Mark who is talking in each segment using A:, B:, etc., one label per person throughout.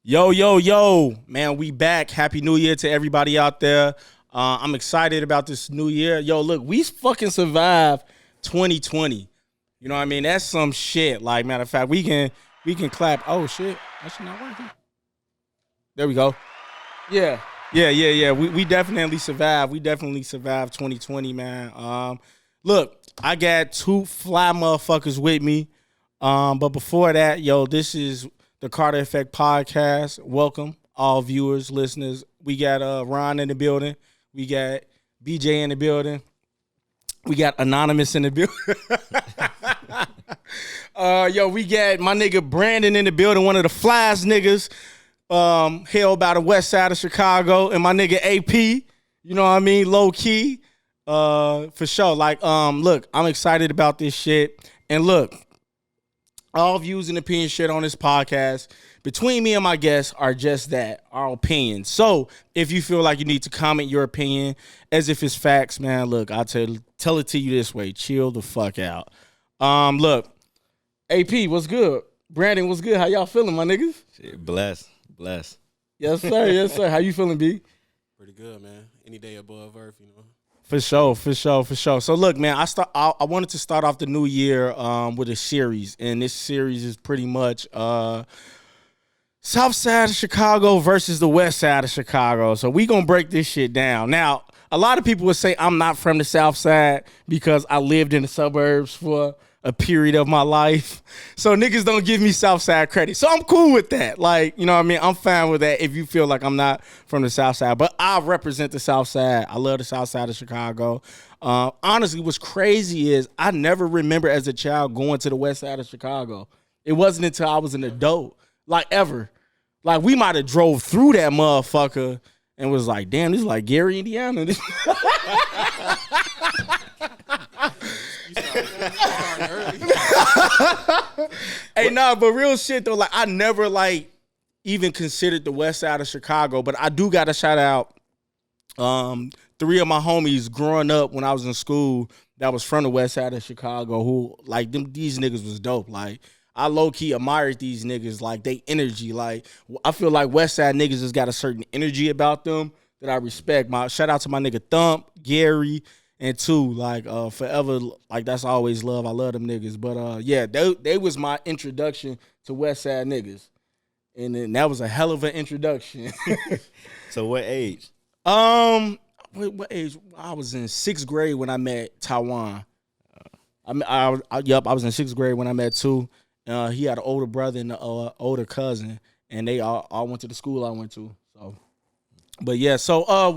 A: Yo, yo, yo, man, we back. Happy New Year to everybody out there. I'm excited about this new year. Yo, look, we fucking survived 2020. You know what I mean? That's some shit. Like, matter of fact, we can clap. Oh shit, that shit not working. There we go. Yeah. We definitely survived. We definitely survived 2020, man. Look, I got two fly motherfuckers with me. But before that, yo, this is the Carter Effect Podcast. Welcome, all viewers, listeners. We got Ron in the building. We got BJ in the building. We got Anonymous in the building. Yo, we got my nigga Brandon in the building, one of the flyest niggas. Hailed by the west side of Chicago. And my nigga AP, you know what I mean? Low key. For sure. Like, look, I'm excited about this shit. And look, all views and opinions shared on this podcast between me and my guests are just that, our opinions. So if you feel like you need to comment your opinion as if it's facts, man, look, I'll tell it to you this way. Chill the fuck out. Look, AP, what's good? Brandon, what's good? How y'all feeling, my niggas?
B: Shit, blessed.
A: Yes, sir. Yes, sir. How you feeling, B?
C: Pretty good, man. Any day above earth, you know.
A: For sure. So look, man, I wanted to start off the new year with a series, and this series is pretty much South Side of Chicago versus the West Side of Chicago. So we gonna break this shit down. Now, a lot of people would say I'm not from the South Side because I lived in the suburbs for a period of my life. So niggas don't give me South Side credit. So I'm cool with that. Like, you know what I mean? I'm fine with that if you feel like I'm not from the South Side. But I represent the South Side. I love the South Side of Chicago. Honestly, what's crazy is I never remember as a child going to the West Side of Chicago. It wasn't until I was an adult, like ever. Like we might have drove through that motherfucker and was like, damn, this is like Gary, Indiana. Hey, nah, but real shit though, like I never like even considered the West Side of Chicago, but I do gotta shout out three of my homies growing up when I was in school that was from the West Side of Chicago who like these niggas was dope. Like I low-key admired these niggas, like they energy. Like I feel like West Side niggas has got a certain energy about them that I respect. My shout out to my nigga Thump, Gary. And two, like forever, like that's always love. I love them niggas. But yeah, they was my introduction to West Side niggas. And then that was a hell of an introduction.
B: So what age?
A: What age? I was in 6th grade when I met Taiwan. I was in 6th grade when I met two. He had an older brother and an older cousin, and they all went to the school I went to. So, but yeah, so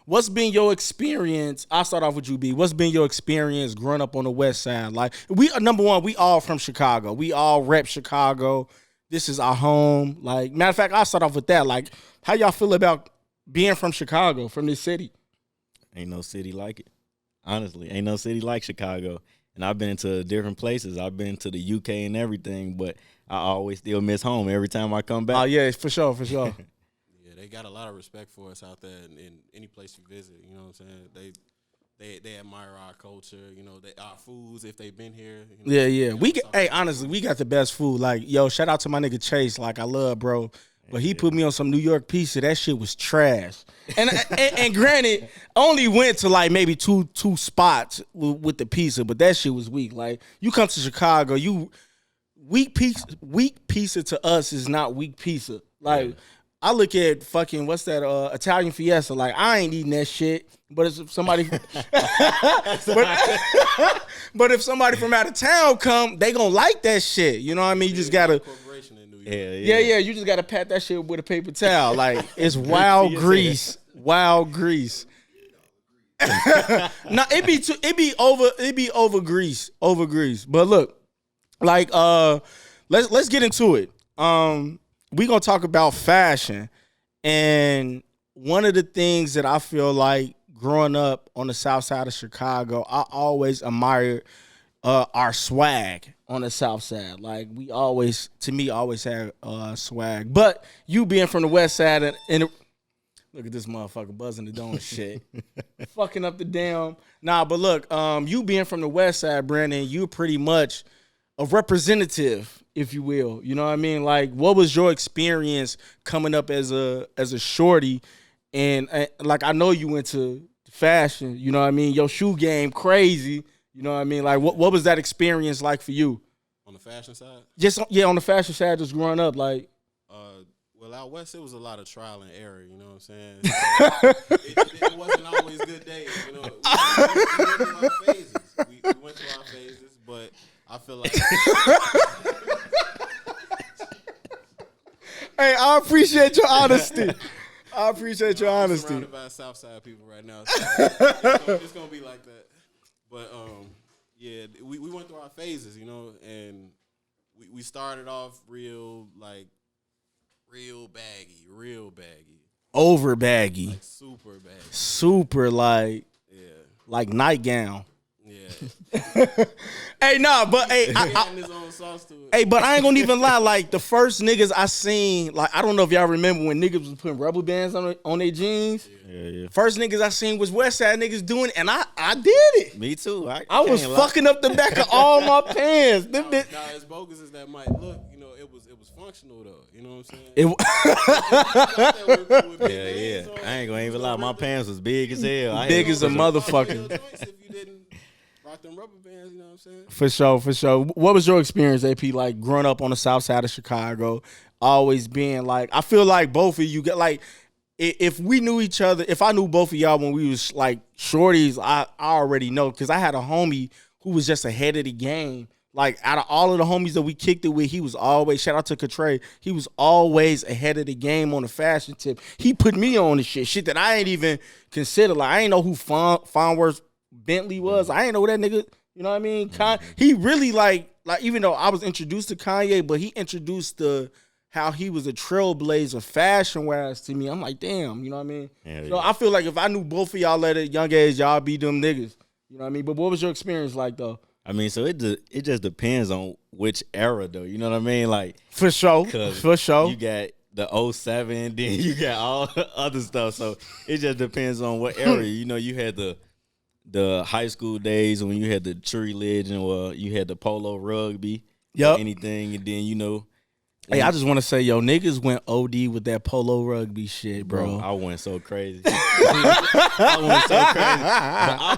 A: what's been your experience? I'll start off with you, B. What's been your experience growing up on the West Side? Like number one, we all from Chicago. We all rep Chicago. This is our home. Like matter of fact, I'll start off with that. Like, how y'all feel about being from Chicago, from this city?
B: Ain't no city like it. Honestly, ain't no city like Chicago. And I've been to different places. I've been to the UK and everything, but I always still miss home every time I come back.
A: Oh yeah, for sure.
C: Yeah, they got a lot of respect for us out there in any place you visit. You know what I'm saying? They admire our culture. You know, our foods if they've been here. You know,
A: Yeah. Honestly, we got the best food. Like, yo, shout out to my nigga Chase. Like, I love bro. But he put me on some New York pizza. That shit was trash. And granted, I only went to like maybe two spots with the pizza, but that shit was weak. Like, you come to Chicago, weak pizza to us is not weak pizza. Like, I look at fucking what's that Italian Fiesta. Like I ain't eating that shit. But if somebody, but if somebody from out of town come, they gonna like that shit. You know what I mean? You just gotta. Yeah. You just gotta pat that shit with a paper towel. Like it's wild grease. Nah, it be over grease. But look, like let's get into it. We gonna talk about fashion, and one of the things that I feel like growing up on the South Side of Chicago, I always admired our swag on the South Side. Like we always had swag. But you being from the West Side and look at this motherfucker buzzing the dome and shit, fucking up the damn. Nah, but look, you being from the West Side, Brandon, you pretty much a representative if you will. You know what I mean? Like, what was your experience coming up as a shorty? And like, I know you into fashion. You know what I mean? Your shoe game crazy. You know what I mean? Like, what was that experience like for you?
C: On the fashion side?
A: Just on the fashion side, just growing up, like.
C: Well, out west, it was a lot of trial and error. You know what I'm saying? So, it wasn't always good days. You know, we went through our phases. We went through our phases, but I feel like.
A: Hey, I appreciate your honesty. I appreciate your honesty.
C: I'm surrounded by Southside people right now, so it's gonna be like that. But yeah, we went through our phases, you know, and we started off real baggy.
A: Over baggy.
C: Like super baggy.
A: Super like nightgown. Yeah. Hey, nah, but hey, hey, but I ain't gonna even lie. Like the first niggas I seen, like I don't know if y'all remember when niggas was putting rubber bands on their jeans.
B: Yeah.
A: First niggas I seen was Westside niggas doing it, and I did it.
B: Me too.
A: I was fucking up the back of all my pants.
C: Now, as bogus as that might look, you know, it was functional though. You know what I'm saying?
B: Yeah. I ain't gonna even lie. My pants was big as hell.
A: Big as a motherfucker.
C: If you didn't rock them rubber bands, you know what I'm saying?
A: For sure. What was your experience, AP, like growing up on the south side of Chicago? Always being like, I feel like both of you get like, if we knew each other, if I knew both of y'all when we was like shorties, I already know because I had a homie who was just ahead of the game. Like out of all of the homies that we kicked it with, he was always, shout out to Katray, he was always ahead of the game on the fashion tip. He put me on the shit that I ain't even consider. Like I ain't know who Fonworth Bentley was. I ain't know that nigga. You know what I mean? He really like even though I was introduced to Kanye, but he introduced how he was a trailblazer fashion-wise to me. I'm like, damn, you know what I mean? So I feel like if I knew both of y'all at a young age, y'all be them niggas. You know what I mean? But what was your experience like though?
B: I mean, so it just depends on which era though. You know what I mean? Like
A: for sure.
B: You got the 07, then you got all the other stuff. So it just depends on what era. You know, you had the high school days when you had the Tree Legend or you had the Polo Rugby.
A: Yep.
B: Anything, and then, you know.
A: Hey, I just want to say, yo, niggas went OD with that Polo Rugby shit, bro.
B: I went so crazy. But I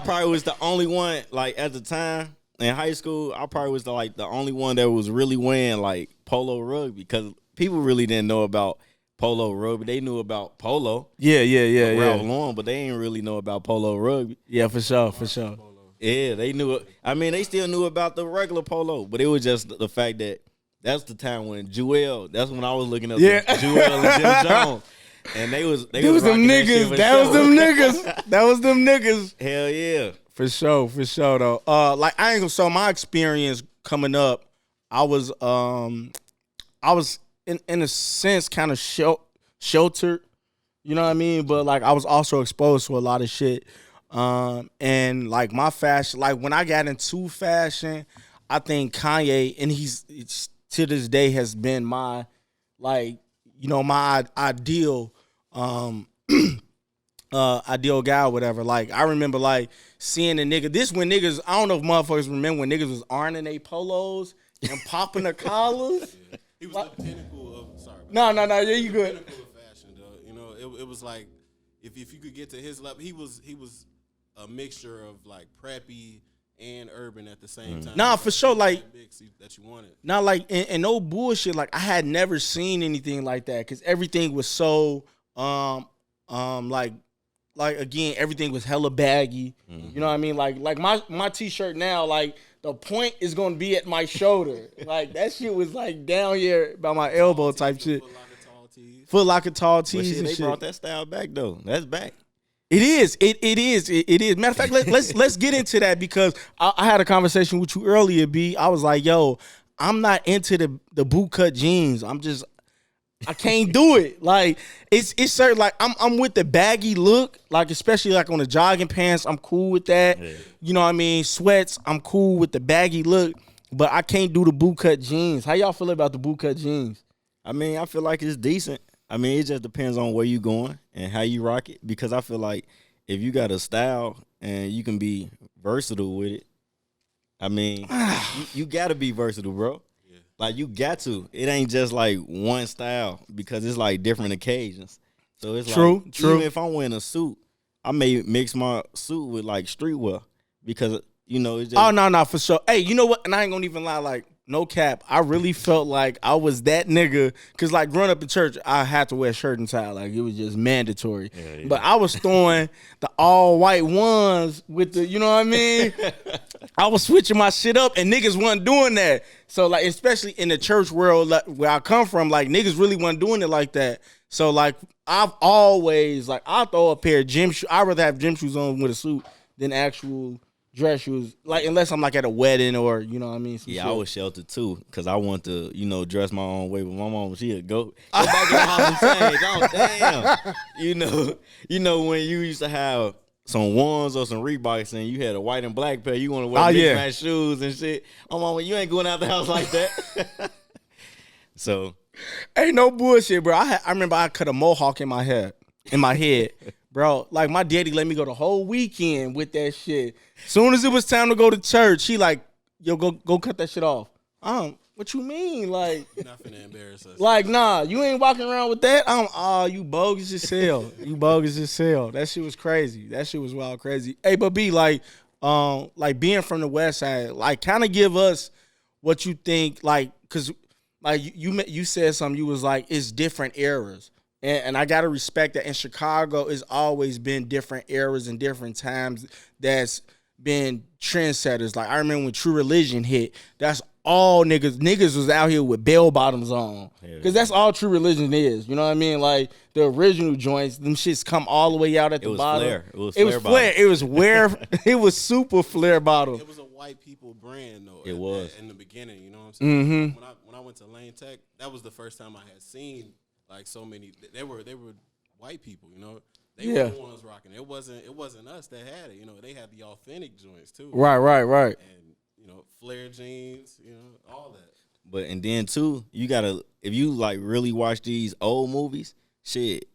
B: probably was the only one, like, at the time in high school, I probably was the only one that was really wearing, like, Polo Rugby because people really didn't know about Polo Rugby. They knew about Polo.
A: Yeah.
B: Ralph Lauren, but they ain't really know about Polo Rugby.
A: Yeah, for sure.
B: Yeah, they knew it. I mean, they still knew about the regular Polo, but it was just the fact that that's the time when that's when I was looking up Jewel and Jim Jones. And they was them
A: niggas. That was them niggas.
B: Hell yeah.
A: For sure though. Like I ain't gonna, so my experience coming up, I was in a sense kind of sheltered, you know what I mean? But like I was also exposed to a lot of shit. And like my fashion, like when I got into fashion, I think Kanye, and it's to this day has been my, like, you know, my ideal ideal guy or whatever. Like I remember like seeing a nigga, this when niggas, I don't know if motherfuckers remember when niggas was ironing they polos and popping the collars.
C: He was the pinnacle of, sorry.
A: No, yeah, you good.
C: Pinnacle of fashion, though. You know, it was like, if you could get to his level, he was a mixture of like preppy and urban at the same time.
A: Nah, for sure, like
C: that you wanted.
A: Not like and no bullshit. Like I had never seen anything like that because everything was so like again, everything was hella baggy. You know what I mean? Like my t-shirt now, like the point is gonna be at my shoulder. Like that shit was like down here by my elbow type shit. Foot Locker tall tees and
B: they
A: shit.
B: Brought that style back though. That's back.
A: It is. Matter of fact, let's get into that because I had a conversation with you earlier, B. I was like, yo, I'm not into the boot cut jeans. I can't do it. Like it's certain. Like I'm with the baggy look. Like especially like on the jogging pants, I'm cool with that. Yeah. You know what I mean? Sweats, I'm cool with the baggy look. But I can't do the boot cut jeans. How y'all feel about the boot cut jeans?
B: I mean, I feel like it's decent. I mean, it just depends on where you going and how you rock it. Because I feel like if you got a style and you can be versatile with it, I mean, you got to be versatile, bro. Yeah. Like you got to. It ain't just like one style because it's like different occasions. So it's
A: True.
B: Even if I'm wearing a suit, I may mix my suit with like streetwear because it's just.
A: Oh no, for sure. Hey, you know what? And I ain't gonna even lie. Like no cap, I really felt like I was that nigga because like growing up in church, I had to wear shirt and tie. Like it was just mandatory.
B: Yeah.
A: But I was throwing the all white ones with the, you know what I mean? I was switching my shit up, and niggas wasn't doing that. So like, especially in the church world like, where I come from, like niggas really wasn't doing it like that. So like, I've always like I'll throw a pair of gym shoes. I'd rather have gym shoes on with a suit than actual dress shoes, like unless I'm like at a wedding or you know what I mean.
B: Yeah, I was sheltered too because I want to dress my own way. But my mom, she'd go back in the house and change. Oh damn, you know when you used to have some ones or some Reeboks and you had a white and black pair, you want to wear mismatched shoes and shit. Oh mama, you ain't going out the house like that. So,
A: ain't no bullshit, bro. I remember I cut a mohawk in my head, bro. Like my daddy let me go the whole weekend with that shit. Soon as it was time to go to church, he like, yo, go cut that shit off. What you mean? Like,
C: Nothing to embarrass us.
A: Like, nah, you ain't walking around with that. You bogus as hell. You bogus as hell. That shit was crazy. That shit was wild crazy. Hey, but B, like being from the West Side, like, kind of give us what you think, like, cause like you said something. You was like, it's different eras, and I gotta respect that. In Chicago, it's always been different eras and different times that's been trendsetters. Like I remember when True Religion hit. That's all niggas was out here with bell bottoms on, because that's all True Religion is. You know what I mean? Like the original joints, them shits come all the way out at the bottom.
B: Flare. It was
A: flare. It was it was super flare bottom.
C: It was a white people brand though.
B: It was
C: in the beginning. You know what I'm saying?
A: Mm-hmm.
C: When I went to Lane Tech, that was the first time I had seen like so many. They were white people. You know. They were the ones rocking. It wasn't us that had it. You know, they had the authentic joints too.
A: Right.
C: And flare jeans. All that.
B: But and then too, you gotta if you like really watch these old movies, shit,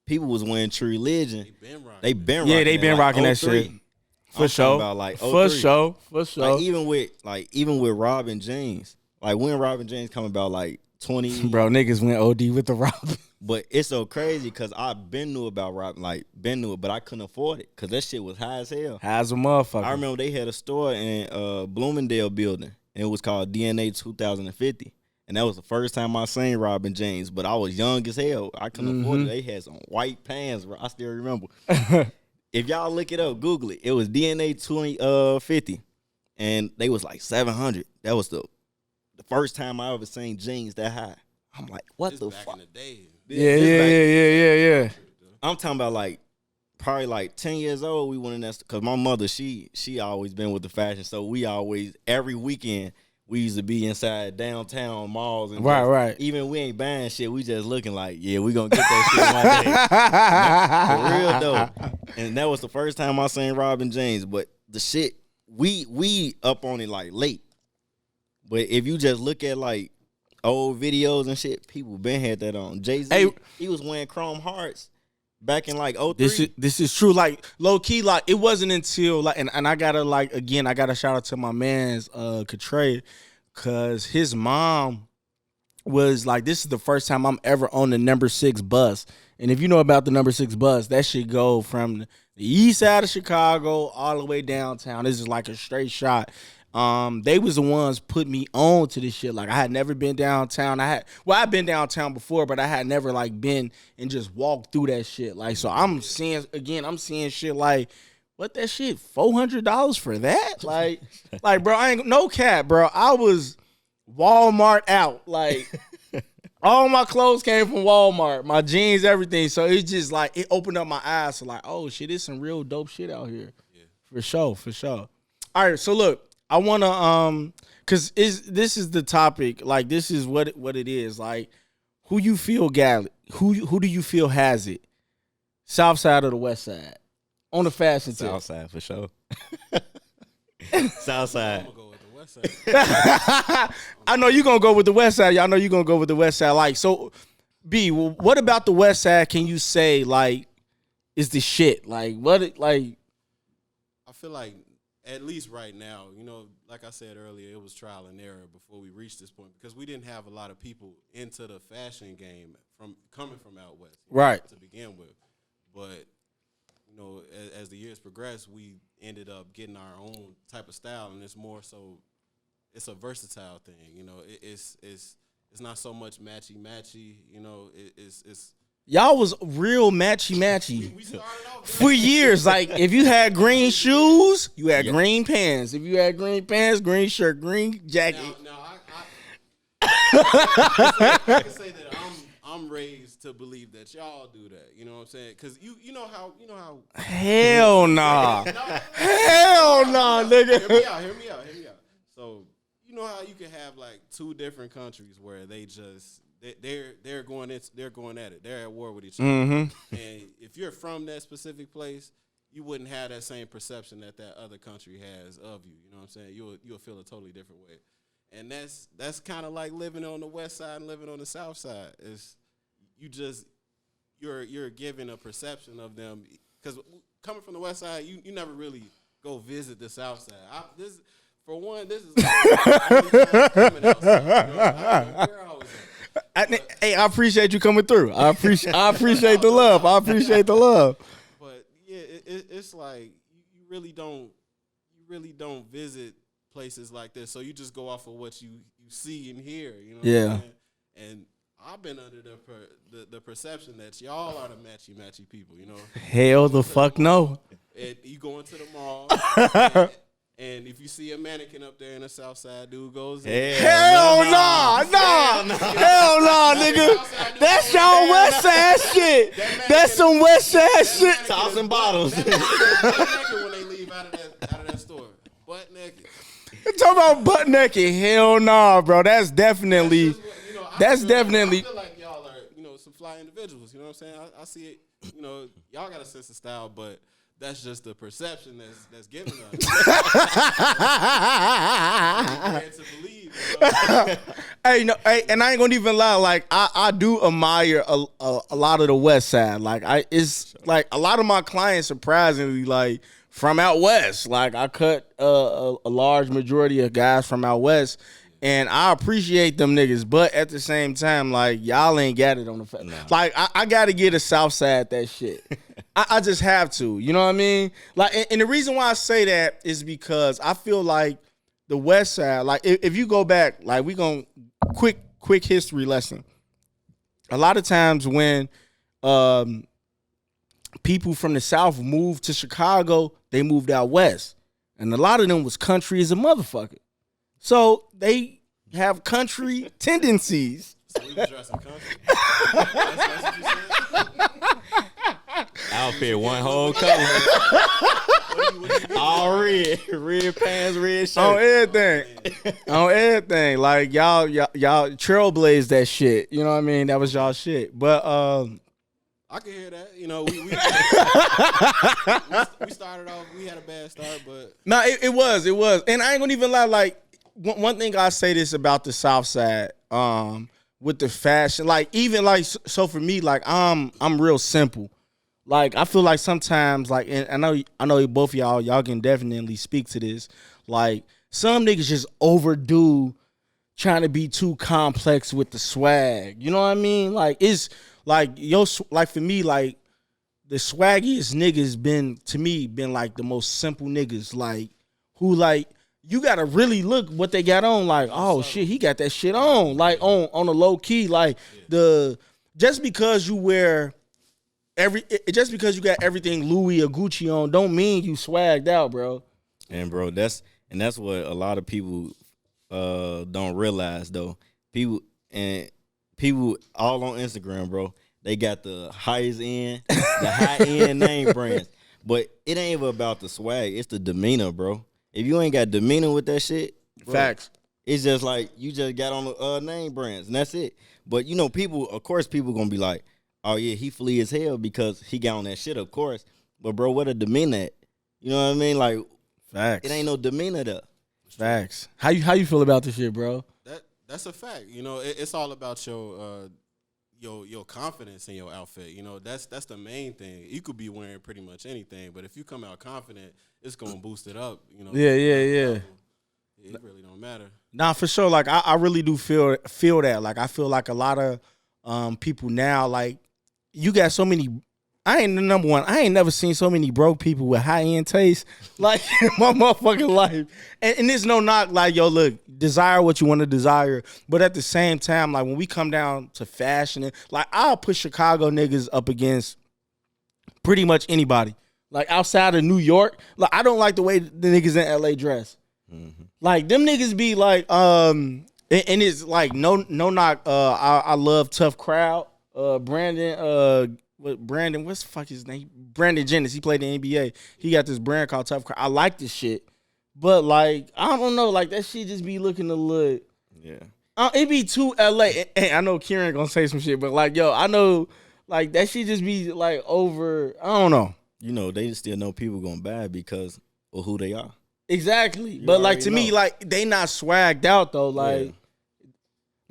B: people was wearing True Religion. They been rocking.
A: Yeah, they been rocking that shit. For sure.
B: About like
A: for
B: 03.
A: sure.
B: Like even with Robin James, like when Robin James come about like 20.
A: Bro, niggas went OD with the Robin.
B: But it's so crazy because I been knew about Robin, but I couldn't afford it because that shit was high as hell.
A: High as a motherfucker.
B: I remember they had a store in Bloomingdale building, and it was called DNA 2050. And that was the first time I seen Robin James, but I was young as hell. I couldn't afford it. They had some white pants, bro. I still remember. If y'all look it up, Google it. It was DNA 2050, and they was like $700. That was the first time I ever seen jeans that high. I'm like, what the fuck?
C: Back in the day.
A: Yeah.
B: I'm talking about like probably like 10 years old. We went in that because my mother, she always been with the fashion. So we always every weekend we used to be inside downtown malls and
A: right.
B: Even we ain't buying shit. We just looking like, yeah, we gonna get that shit one day. For real though. And that was the first time I seen Robin James. But the shit we up on it like late. But if you just look at like old videos and shit, people been had that on. Jay-Z, he was wearing chrome hearts back in like 03.
A: This is true. Like low key, like it wasn't until like and I gotta like again, I gotta shout out to my man's Catre, cause his mom was like, this is the first time I'm ever on the number 6 bus. And if you know about the number 6 bus, that should go from the east side of Chicago all the way downtown. This is like a straight shot. They was the ones put me on to this shit. Like I had never been downtown. I've been downtown before, but I had never like been and just walked through that shit. Like, so I'm seeing shit like, what that shit, $400 for that? Like, bro, I ain't no cap, bro. I was Walmart out. Like, all my clothes came from Walmart, my jeans, everything. So it's just like, it opened up my eyes to like, oh shit, there's some real dope shit out here. Yeah. For sure. All right, so look. I want to, cause this is the topic. Like this is what it is. Like, who you feel got it? Who do you feel has it? South side or the West side? On the fashion tip.
B: South side for sure. South side.
C: I'm gonna go with the West side.
A: I know you're gonna go with the West side. Y'all know you're gonna go with the West side. Like, so, B, well, what about the West side? Can you say like is the shit? Like what? Like,
C: I feel like at least right now, you know, like I said earlier, it was trial and error before we reached this point because we didn't have a lot of people into the fashion game coming from out west,
A: right?
C: To begin with, but you know, as the years progressed, we ended up getting our own type of style, and it's more so, it's a versatile thing. You know, it's not so much matchy. You know, it's
A: Y'all was real matchy.
C: we started off
A: For years. Like, if you had green shoes, you had green pants. If you had green pants, green shirt, green jacket.
C: Now I can say that I'm raised to believe that y'all do that. You know what I'm saying? Because you know how
A: Hell nah. Hell nah, nigga.
C: Hear me out. So you know how you can have like two different countries where they're going at it. They're at war with each other.
A: Mm-hmm.
C: And if you're from that specific place, you wouldn't have that same perception that other country has of you. You know what I'm saying? You'll feel a totally different way. And that's kind of like living on the west side and living on the south side. Is you're given a perception of them because coming from the west side, you never really go visit the south side. This is like coming outside. You know, where I was at.
A: Hey, I appreciate you coming through. I appreciate the love. I appreciate the love.
C: But yeah, it's like you really don't visit places like this. So you just go off of what you see and hear. You know what I'm saying? And I've been under the perception that y'all are the matchy people. You know?
A: Hell the fuck no.
C: And you go into the mall. And if you see a mannequin up there in the south side, dude goes in.
A: Hell nah, nigga. That's y'all west side shit. That's some west side shit.
B: Tops and bottles.
C: Butt naked when they leave out of that store. Butt naked.
A: You talking about butt naked? Hell nah, bro. That's definitely.
C: I feel like y'all are, some fly individuals. You know what I'm saying? I see it. Y'all got a sense of style, but that's just the perception that's given us. To believe.
A: Hey, and I ain't gonna even lie. Like I do admire a lot of the West Side. Like it's like a lot of my clients, surprisingly, like from out west. Like I cut a large majority of guys from out west. And I appreciate them niggas, but at the same time, like, y'all ain't got it on the Like, I got to get a south side that shit. I just have to. You know what I mean? Like, and the reason why I say that is because I feel like the west side, like, if you go back, like, we going to quick history lesson. A lot of times when people from the south moved to Chicago, they moved out west. And a lot of them was country as a motherfucker. So they have country tendencies.
C: So we was dressing country. That's what you said?
B: Outfit one whole color. All red pants, red shirt.
A: On everything. Like y'all trailblazed that shit. You know what I mean? That was y'all shit. But
C: I can hear that. We started off. We had a bad start, but
A: no, it was. And I ain't gonna even lie. Like one thing I say this about the South Side, with the fashion, like even like so for me, like I'm real simple. Like I feel like sometimes, like, and I know both of y'all can definitely speak to this. Like some niggas just overdo trying to be too complex with the swag. You know what I mean? Like it's like like for me, like the swaggiest niggas been like the most simple niggas, like who like you gotta really look what they got on, like, oh shit, he got that shit on, like on a low key, like just because you wear just because you got everything Louis or Gucci on, don't mean you swagged out, bro.
B: And bro, that's what a lot of people don't realize though. People all on Instagram, bro, they got the highest end, the high end name brands. But it ain't even about the swag, it's the demeanor, bro. If you ain't got demeanor with that shit, bro,
A: facts.
B: It's just like you just got on the name brands and that's it. But people gonna be like, oh yeah, he flea as hell because he got on that shit, of course. But bro, what a demeanor at? You know what I mean? Like,
A: facts.
B: It ain't no demeanor there.
A: Facts. How you feel about this shit, bro?
C: That's a fact. It's all about your your confidence in your outfit. You know, that's the main thing. You could be wearing pretty much anything, but if you come out confident, it's gonna boost it up. You know.
A: Yeah.
C: It really don't matter.
A: Nah, for sure. Like I really do feel that. Like I feel like a lot of people now, like you got so many. I ain't the number one. I ain't never seen so many broke people with high end taste like in my motherfucking life. And there's no knock. Like yo, look, desire what you want to desire, but at the same time, like when we come down to fashion, like I'll put Chicago niggas up against pretty much anybody. Like outside of New York, like I don't like the way the niggas in LA dress. Mm-hmm. Like them niggas be like, and it's like no knock. I love Tough Crowd. Brandon, what's the fuck his name? Brandon Jennings. He played in the NBA. He got this brand called Tough Crowd. I like this shit, but like I don't know, like that shit just be looking a little.
B: Yeah.
A: It be too LA. And I know Kieran gonna say some shit, but like yo, I know like that shit just be like over. I don't know.
B: You know, they still know people gonna buy it because of who they are.
A: Exactly.
B: You
A: But like to
B: know.
A: me, like they not swagged out though. Like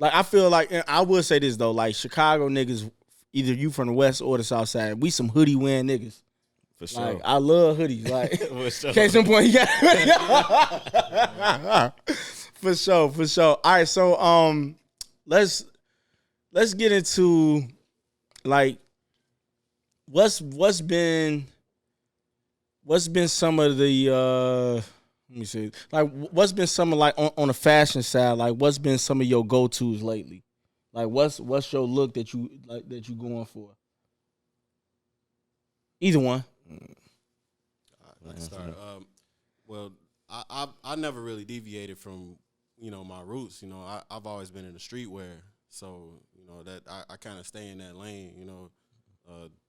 A: I feel like, and I will say this though, like Chicago niggas, either you from the West or the South Side, we some hoodie wearing niggas.
B: For sure.
A: Like I love hoodies. Like
B: For sure.
A: case in point, you got for sure. All right, so let's get into like what's been some of the let me see, like what's been some of like on the fashion side, like what's been some of your go-tos lately? Like what's your look that you going for? Either one.
C: I can start. Well, I never really deviated from my roots. I've always been in the streetwear, so that I kind of stay in that lane.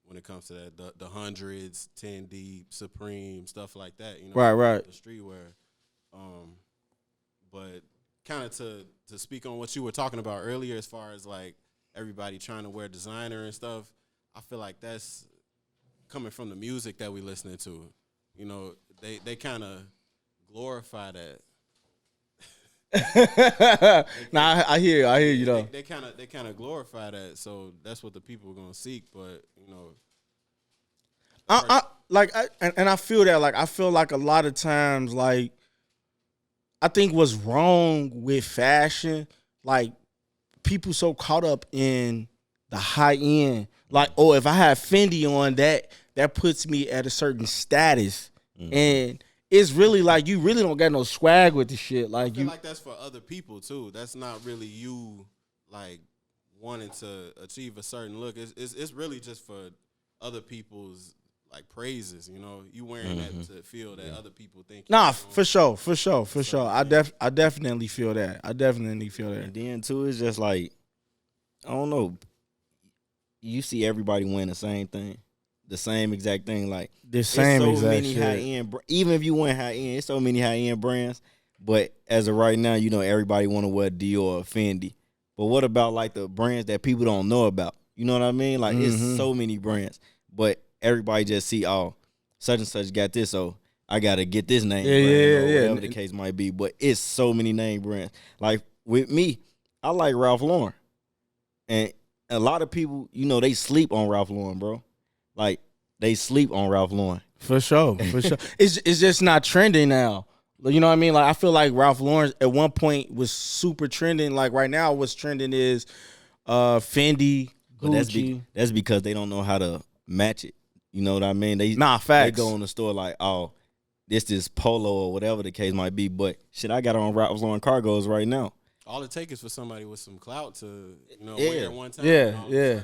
C: When it comes to that, the hundreds, 10 deep, Supreme, stuff like that.
A: Right.
C: The streetwear. But kind of to speak on what you were talking about earlier, as far as like everybody trying to wear designer and stuff, I feel like that's coming from the music that we listening to. They kind of glorify that.
A: Nah, I hear you though.
C: They kind of glorify that, so that's what the people are gonna seek. But
A: I feel that. Like I feel like a lot of times, like I think what's wrong with fashion, like people so caught up in the high end. Like, oh, if I have Fendi on, that puts me at a certain status, and it's really like you really don't got no swag with the shit. Like
C: I feel like that's for other people too. That's not really you like wanting to achieve a certain look. It's really just for other people's like praises. You wearing that to feel that other people think.
A: Nah, for sure. I definitely feel that.
B: And then too, it's just like I don't know. You see everybody wearing the same thing, the same exact thing. Like
A: the same
B: it's so
A: exact
B: many
A: shit.
B: high end. Even if you went high end, it's so many high end brands. But as of right now, everybody want to wear Dior or Fendi. But what about like the brands that people don't know about? You know what I mean? Like it's so many brands, but everybody just see such and such got this, so I gotta get this name brand or whatever the case might be. But it's so many name brands. Like with me, I like Ralph Lauren, and a lot of people, they sleep on Ralph Lauren, bro. Like they sleep on Ralph Lauren.
A: For sure. It's just not trending now. You know what I mean? Like I feel like Ralph Lauren at one point was super trending. Like right now, what's trending is Fendi, Gucci.
B: But that's because they don't know how to match it. You know what I mean?
A: Facts.
B: They go in the store like, oh, this is polo or whatever the case might be. But shit, I got on Ralph Lauren cargos right now.
C: All it takes is for somebody with some clout to, wear it one time.
A: Yeah.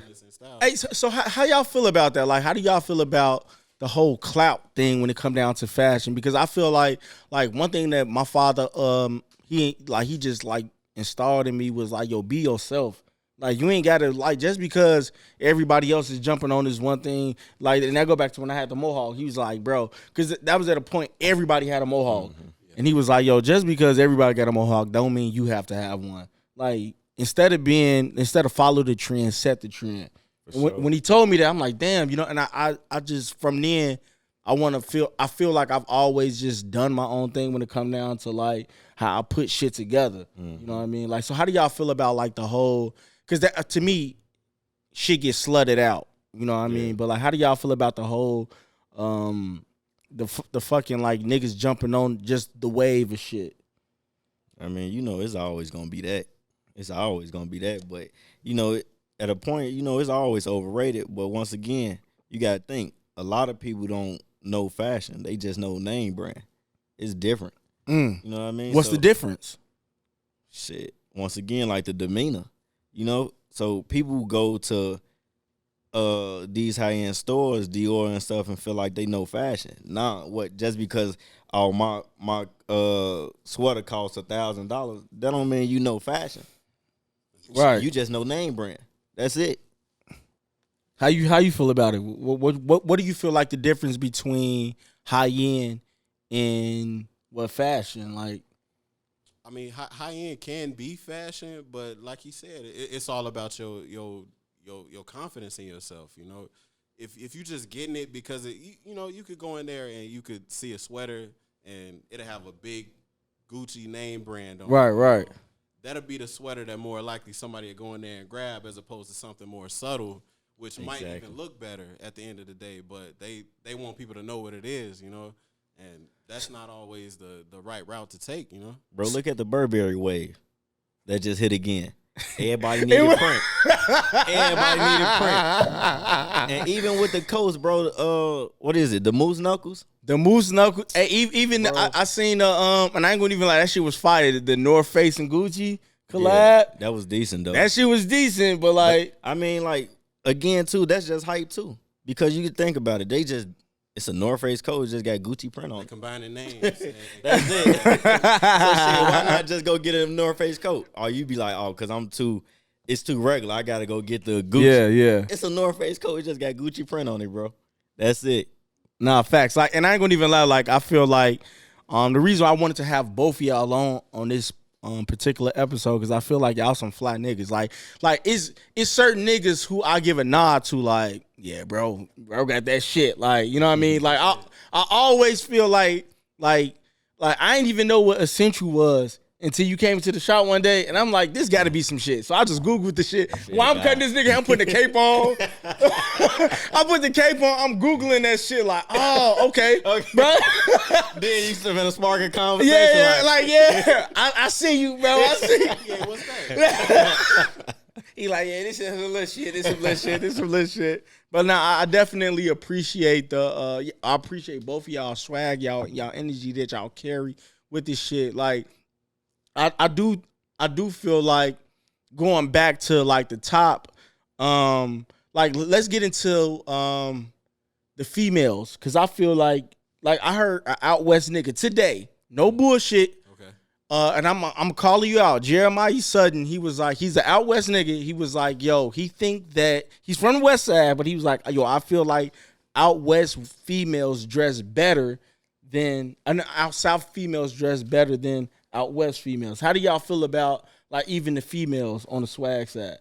A: Hey, so how y'all feel about that? Like, how do y'all feel about the whole clout thing when it come down to fashion? Because I feel like one thing that my father, he just like installed in me was like, yo, be yourself. Like you ain't gotta like just because everybody else is jumping on this one thing. Like, and that go back to when I had the mohawk. He was like, bro, because that was at a point everybody had a mohawk. And he was like, yo, just because everybody got a mohawk don't mean you have to have one. Like, instead of follow the trend, set the trend. When he told me that, I'm like, damn, and I just, from then, I feel like I've always just done my own thing when it come down to, like, how I put shit together. You know what I mean? Like, so how do y'all feel about, like, the whole, because to me, shit gets slutted out. You know what I mean? But like, how do y'all feel about the whole the fucking like niggas jumping on just the wave of shit?
B: I mean, you know, it's always gonna be that. It's always gonna be that. But you know, at a point, you know, it's always overrated. But once again, you gotta think. A lot of people don't know fashion. They just know name brand. It's different. You know what I mean?
A: What's the difference?
B: Shit. Once again, like the demeanor. You know, so people go to these high-end stores, Dior and stuff, and feel like they know fashion. Nah, what? Just because my sweater costs $1,000, that don't mean you know fashion.
A: Right.
B: You just know name brand. That's it.
A: How you feel about it? What do you feel like the difference between high end and fashion? Like,
C: I mean, high end can be fashion, but like he said, it's all about your confidence in yourself. You know, if you just getting it because you know, you could go in there and you could see a sweater and it'll have a big Gucci name brand on it.
A: Right.
C: That'll be the sweater that more likely somebody will go in there and grab, as opposed to something more subtle, which might even look better at the end of the day. But they want people to know what it is, you know, and that's not always the right route to take, you know.
B: Bro, look at the Burberry wave that just hit again. Everybody needed print. Everybody needed print. And even with the coats, bro, what is it? The moose knuckles?
A: The moose knuckles. Hey, even I seen the and I ain't gonna even lie, that shit was fire. The North Face and Gucci collab.
B: Yeah, that was decent though.
A: That shit was decent, but like,
B: I mean, like, again too, that's just hype too. Because you can think about it, it's a North Face coat, it just got Gucci print on it.
C: Combining names.
B: That's it. So shit, why not just go get a North Face coat? Or you be like, oh, cause it's too regular. I gotta go get the Gucci.
A: Yeah.
B: It's a North Face coat, it just got Gucci print on it, bro. That's it.
A: Nah, facts. Like, and I ain't gonna even lie. Like, I feel like the reason I wanted to have both of y'all on this particular episode, because I feel like y'all some fly niggas. Like it's certain niggas who I give a nod to. Like, yeah, bro got that shit. Like, you know what I mean? Like, I always feel like I didn't even know what essential was until you came into the shop one day, and I'm like, this got to be some shit. So I just Googled the shit. While I'm cutting this nigga, I'm putting the cape on. I put the cape on. I'm Googling that shit like, oh, okay. Bro.
B: Then you been a sparking conversation.
A: Yeah. I see you, bro. I see you.
C: Yeah, what's that?
A: He like, yeah, this is some little shit. This some little shit. But now I definitely appreciate I appreciate both of y'all swag, y'all energy that y'all carry with this shit. Like, I do feel like going back to like the top, like let's get into the females, because I feel like I heard an out west nigga today, no bullshit.
C: Okay.
A: And I'm calling you out, Jeremiah Sutton. He was like, he's an out west nigga. He was like, yo, he think that he's from the west side, but he was like, yo, I feel like out west females dress better than, and out south females dress better than out west females. How do y'all feel about like even the females on the swag side?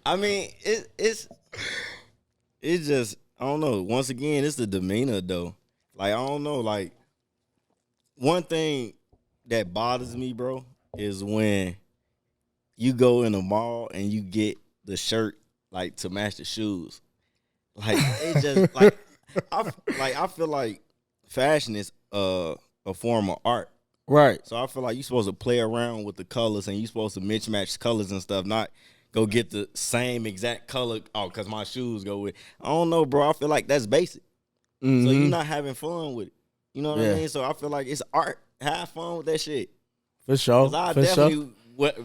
B: I mean, it's just, I don't know. Once again, it's the demeanor though. Like, I don't know. Like, one thing that bothers me, bro, is when you go in a mall and you get the shirt like to match the shoes. Like, it just like I feel like fashion is a form of art.
A: Right.
B: So I feel like you're supposed to play around with the colors and you're supposed to mismatch colors and stuff, not go get the same exact color. Oh, because my shoes go with. I don't know, bro. I feel like that's basic.
A: Mm-hmm.
B: So you're not having fun with it. You know what I mean? So I feel like it's art. Have fun with that shit.
A: For sure.
B: 'Cause I
A: For
B: definitely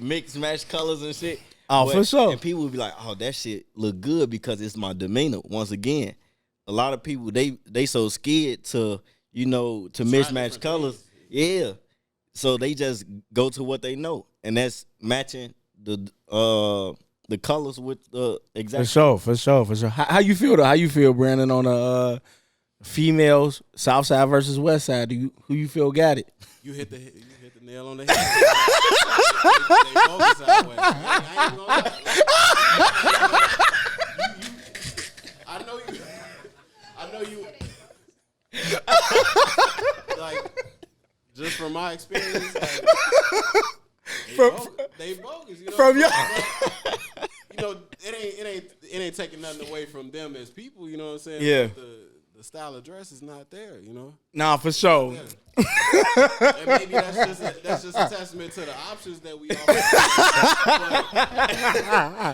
B: mix match colors and shit.
A: Oh, for sure.
B: And people would be like, oh, that shit look good because it's my demeanor. Once again, a lot of people, they so scared to, you know, to mismatch colors.
C: Things.
B: Yeah. So they just go to what they know. And that's matching the colors with the exact.
A: For sure. How you feel though? How you feel, Brandon, on the females, South Side versus West Side? Who you feel got it?
C: You hit the nail on the head. they bogus that way. I ain't gonna lie. I know you. Like, just from my experience, like, They bogus. You know,
A: from your.
C: You know, it ain't taking nothing away from them as people. You know what I'm saying?
A: Yeah.
C: But the style of dress is not there. You know.
A: Nah, for sure.
C: Yeah. And maybe that's just a testament to the options that we offer.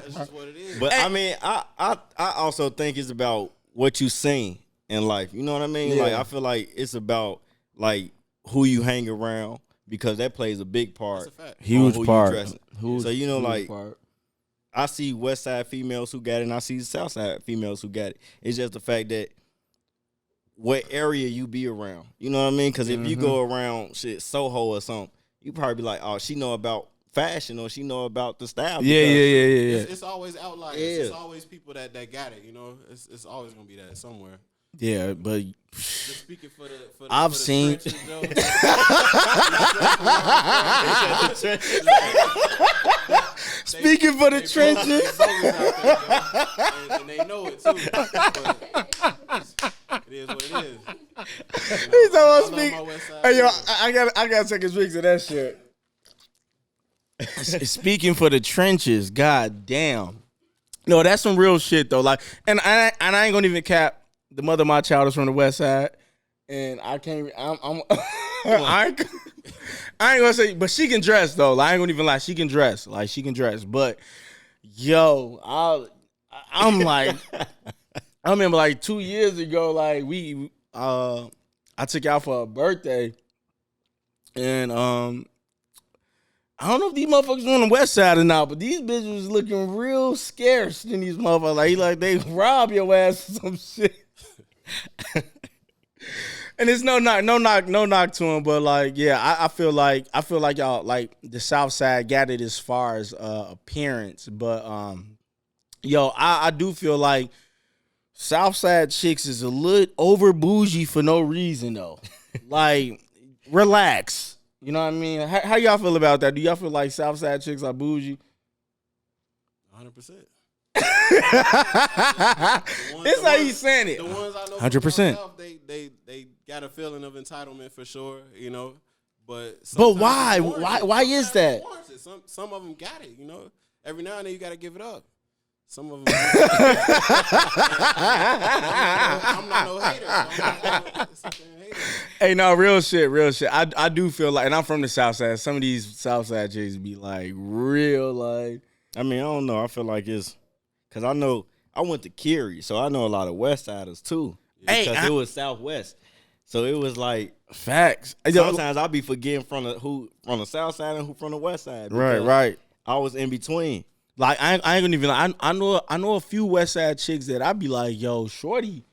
C: That's just what it is.
B: But I mean, I also think it's about what you seen in life. You know what I mean?
A: Yeah.
B: Like I feel like it's about like who you hang around because that plays a big part.
C: That's a fact.
A: Huge
B: on who
A: part.
B: You dressing.
A: Huge,
B: so you know, like
A: part.
B: I see West Side females who got it, and I see South Side females who got it. It's just the fact that what area you be around. You know what I mean? Because if you go around shit Soho or something, you probably be like, oh, she know about fashion or she know about the style.
A: Yeah.
C: It's always outliers.
B: Yeah.
C: It's always people that got it. You know, it's always gonna be that somewhere.
A: Yeah, but
C: Just speaking for the
A: I've
C: for the
A: seen-
C: trenches, Joe.
A: speaking for the trenches.
C: They bogus out there, yo. And they know it too. But it is what it is.
A: He's
C: I
A: almost
C: love
A: speak.
C: my West Side
A: Hey yo,
C: people.
A: I gotta take a drink of that shit. Speaking for the trenches, god damn. No, that's some real shit though. Like, and I ain't gonna even cap. The mother of my child is from the West Side, and I can't. I ain't gonna say, but she can dress though. Like, I ain't gonna even lie. She can dress. Like, she can dress. But yo, I'm like, I remember like 2 years ago, like I took out for a birthday, and I don't know if these motherfuckers on the West Side or not, but these bitches was looking real scarce in these motherfuckers. Like they rob your ass or some shit. And it's no knock to them, but like, yeah, I feel like y'all like the South Side got it as far as appearance, but yo, I do feel like South Side chicks is a little over bougie for no reason though. Like, relax. You know what I mean? How y'all feel about that? Do y'all feel like South Side chicks are bougie?
C: 100%.
A: It's how he's saying it.
C: The ones I know,
A: 100%.
C: They got a feeling of entitlement for sure, you know. But
A: why?
C: sometimes it's warranted.
A: Why is
C: Sometimes
A: that?
C: it's warranted. Some of them got it, you know. Every now and then you got to give it up. Some of them. I'm not no hater.
A: Hey, no, real shit. I do feel like, and I'm from the South Side. Some of these South Side chicks be like real, like.
B: I mean, I don't know. I feel like it's because I know I went to Cary, so I know a lot of West Siders too.
A: Hey,
B: Because it was Southwest, so it was like
A: Facts.
B: sometimes I'll be forgetting who from the South Side and who from the West Side.
A: Right.
B: I was in between.
A: Like I ain't gonna even. I know a few West Side chicks that I'd be like, yo, shorty,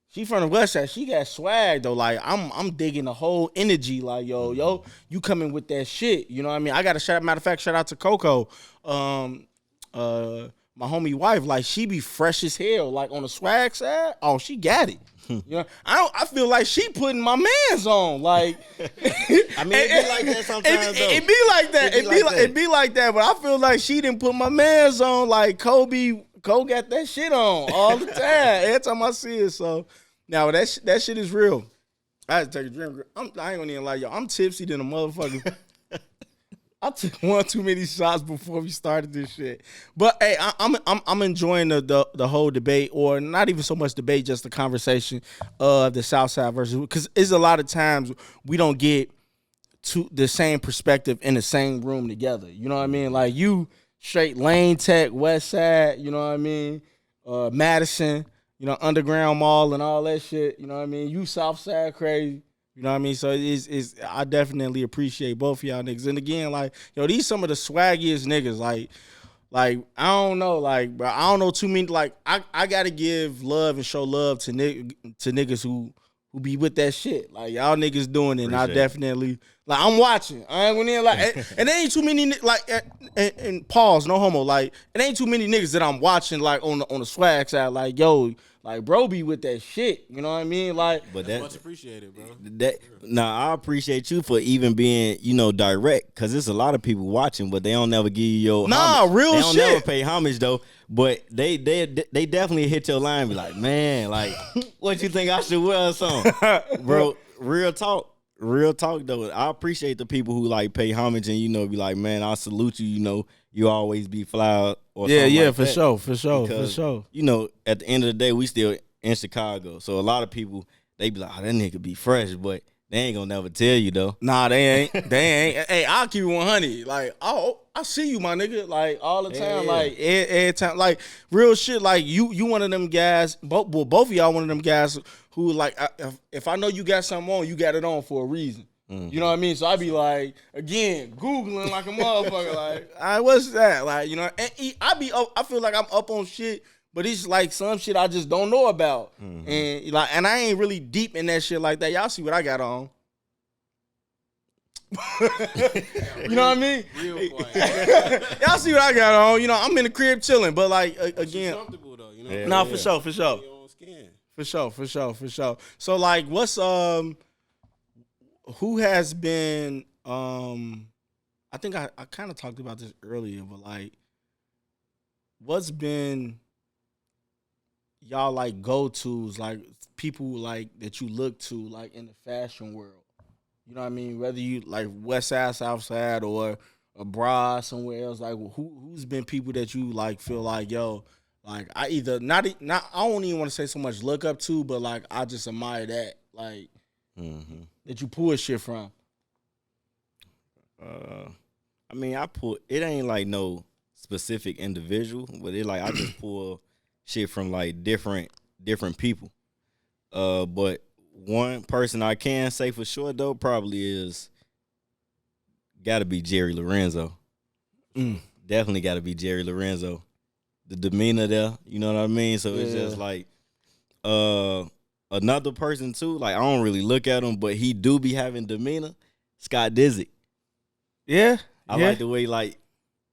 A: she from the West Side. She got swag though. Like I'm digging the whole energy. Like yo, you coming with that shit. You know what I mean? I got a matter of fact, shout out to Coco, my homie wife. Like she be fresh as hell. Like on the swag side, oh she got it. You know, I feel like she putting my mans on. Like,
B: I mean, it be like that sometimes.
A: It be like that. It be like that. But I feel like she didn't put my mans on. Like Cole got that shit on all the time. Every time I see it. So now that shit is real. I had to take a drink. I ain't gonna even lie, y'all. I'm tipsy than a motherfucker. I took one too many shots before we started this shit. But hey, I'm enjoying the whole debate, or not even so much debate, just the conversation of the South Side versus, because it's a lot of times we don't get to the same perspective in the same room together. You know what I mean? Like you straight Lane Tech, West Side, you know what I mean? Madison, you know, Underground Mall and all that shit. You know what I mean? You South Side crazy. You know what I mean? So it's I definitely appreciate both of y'all niggas. And again, like, yo, these some of the swaggiest niggas. Like I don't know, like, bro, I don't know too many. Like, I gotta give love and show love to niggas who be with that shit. Like y'all niggas doing it, and I definitely like. I'm watching. I ain't gonna like, and there ain't too many like. And pause, no homo. Like, it ain't too many niggas that I'm watching like on the swag side. Like, yo. Like, bro be with that shit. You know what I mean? Like,
B: but
C: that's much appreciated, bro.
B: I appreciate you for even being, direct, because there's a lot of people watching, but they don't never give you your homage.
A: Real
B: they
A: shit.
B: They don't never pay homage though, but they definitely hit your line and be like, man, like, what you think I should wear or something? Bro, real talk. real talk though, I appreciate the people who like pay homage and be like, man, I salute you. You always be fly or
A: Yeah,
B: something
A: yeah,
B: like
A: for
B: that.
A: sure, for sure,
B: Because,
A: for sure.
B: At the end of the day, we still in Chicago, so a lot of people they be like, oh, that nigga be fresh, but they ain't gonna never tell you though.
A: Nah, they ain't. They ain't. Hey, I'll keep it 100. Like, oh, I see you, my nigga. Like all the time.
B: Yeah.
A: Like every time. Like real shit. Like you one of them guys. Both of y'all one of them guys who like, if I know you got something on, you got it on for a reason.
B: Mm-hmm.
A: You know what I mean? So I be like, again, Googling like a motherfucker. Like, all right, what's that? Like, and I feel like I'm up on shit, but it's like some shit I just don't know about.
B: Mm-hmm.
A: And I ain't really deep in that shit like that. Y'all see what I got on. You know what I mean?
C: Real quiet.
A: Y'all see what I got on. I'm in the crib chilling, but like again,
C: Comfortable though,
B: Yeah.
A: nah, for sure, for sure.
C: Your own skin.
A: For sure. So like what's who has been I think I kind of talked about this earlier, but like what's been y'all like go-tos, like people like that you look to like in the fashion world? You know what I mean? Whether you like West Side, South Side, or abroad somewhere else, like who's been people that you like feel like, yo, like I either not I don't even want to say so much look up to, but like I just admire that, like that you pull shit from.
B: I mean, it ain't like no specific individual, but it like I just pull shit from like different people. But one person I can say for sure though probably is gotta be Jerry Lorenzo. Definitely gotta be Jerry Lorenzo. The demeanor there, you know what I mean? So it's just like another person too, like I don't really look at him, but he do be having demeanor. Scott Disick.
A: Yeah.
B: I like the way like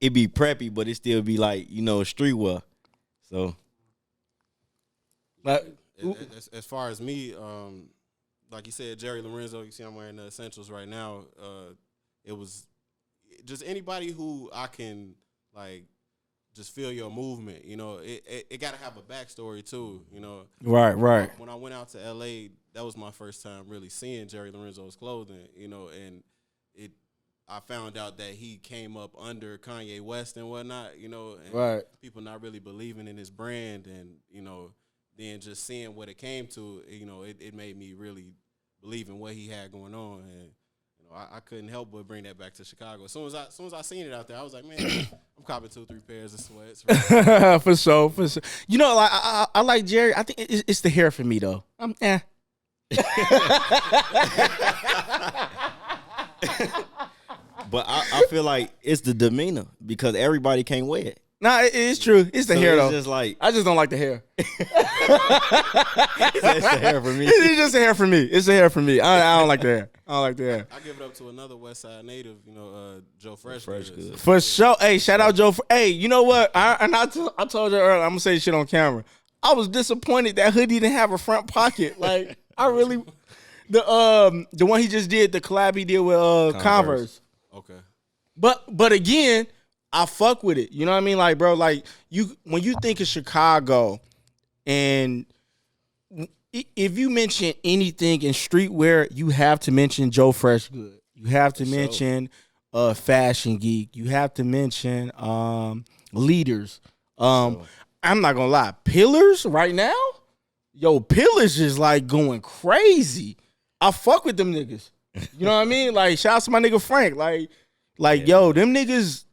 B: it be preppy, but it still be like, streetwear. So
A: But
C: As far as me, like you said, Jerry Lorenzo, you see I'm wearing the essentials right now. It was just anybody who I can like just feel your movement. It got to have a backstory too.
A: Right.
C: When I went out to LA, that was my first time really seeing Jerry Lorenzo's clothing. And I found out that he came up under Kanye West and whatnot. And
A: Right.
C: people not really believing in his brand, and then just seeing what it came to, it made me really believe in what he had going on, and I couldn't help but bring that back to Chicago. As soon as I seen it out there, I was like, man, I'm copping 2-3 pairs of sweats. Right?
A: for sure. Like I like Jerry. I think it's the hair for me though.
B: but I feel like it's the demeanor because everybody can't wear it.
A: Nah, it is true. It's the
B: So
A: hair
B: it's
A: though.
B: just like
A: I just don't like the hair.
B: it's the hair for me.
A: It's just the hair for me. It's the hair for me. I don't like the hair. I don't like the hair.
C: I give it up to another West Side native, Joe Fresh.
B: Good.
A: For sure. Hey, shout out Joe. Hey, you know what? I told you earlier, I'm going to say this shit on camera. I was disappointed that hoodie didn't have a front pocket. Like, I really, the one he just did, the collab he did with Converse.
C: Okay.
A: But again, I fuck with it. You know what I mean? Like, bro, like when you think of Chicago, and if you mention anything in streetwear, you have to mention Joe Freshgood. You have to mention Fashion Geek. You have to mention Leaders. I'm not gonna lie, Pillars right now, Pillars is like going crazy. I fuck with them niggas. You know what I mean? Like, shout out to my nigga Frank. Like, yo, them niggas,